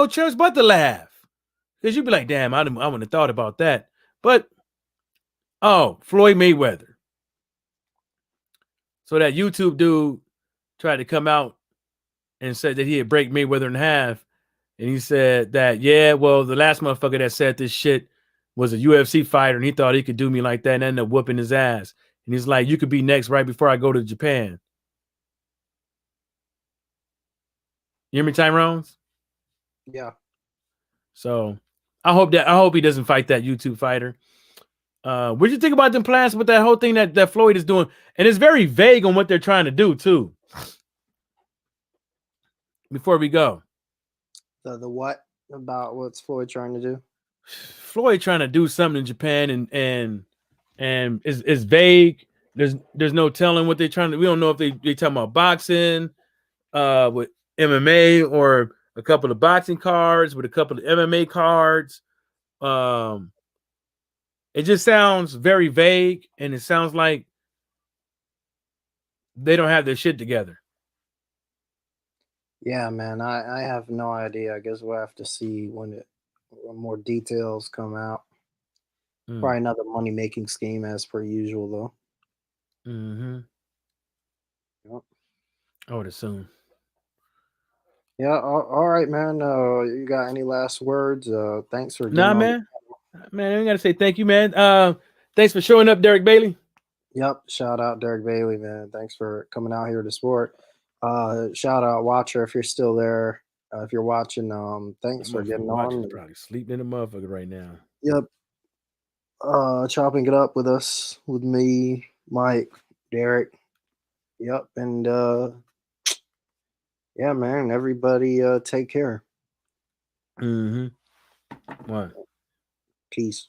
choice but to laugh, because you be like, damn, I wouldn't have thought about that. But Floyd Mayweather. So that YouTube dude tried to come out and said that he had break Mayweather in half. And he said that, yeah, well, the last motherfucker that said this shit was a UFC fighter, and he thought he could do me like that and ended up whooping his ass. And he's like, you could be next right before I go to Japan. You hear me, Tyrone's? Yeah. So I hope he doesn't fight that YouTube fighter. What do you think about them plans with that whole thing that Floyd is doing? And it's very vague on what they're trying to do, too. Before we go. The what about what's Floyd trying to do? Floyd trying to do something in Japan and it's vague. There's no telling what they're trying to. We don't know if they talking about boxing, with MMA, or a couple of boxing cards with a couple of MMA cards. It just sounds very vague, and it sounds like they don't have their shit together. Yeah, man, I have no idea. I guess we'll have to see when more details come out. Probably another money making scheme as per usual, though. Mm-hmm. Yep. I would assume. Yeah. All right, man. You got any last words? Thanks for Nah, man. Man, I gotta say thank you, man. Thanks for showing up, Derek Bailey. Yep. Shout out Derek Bailey, man. Thanks for coming out here to sport. Shout out Watcher if you're still there. If you're watching, thanks for getting on. Probably sleeping in a motherfucker right now. Yep. Chopping it up with us, with me, Mike, Derek. Yep. And yeah, man, everybody take care. Mm-hmm. What? Peace.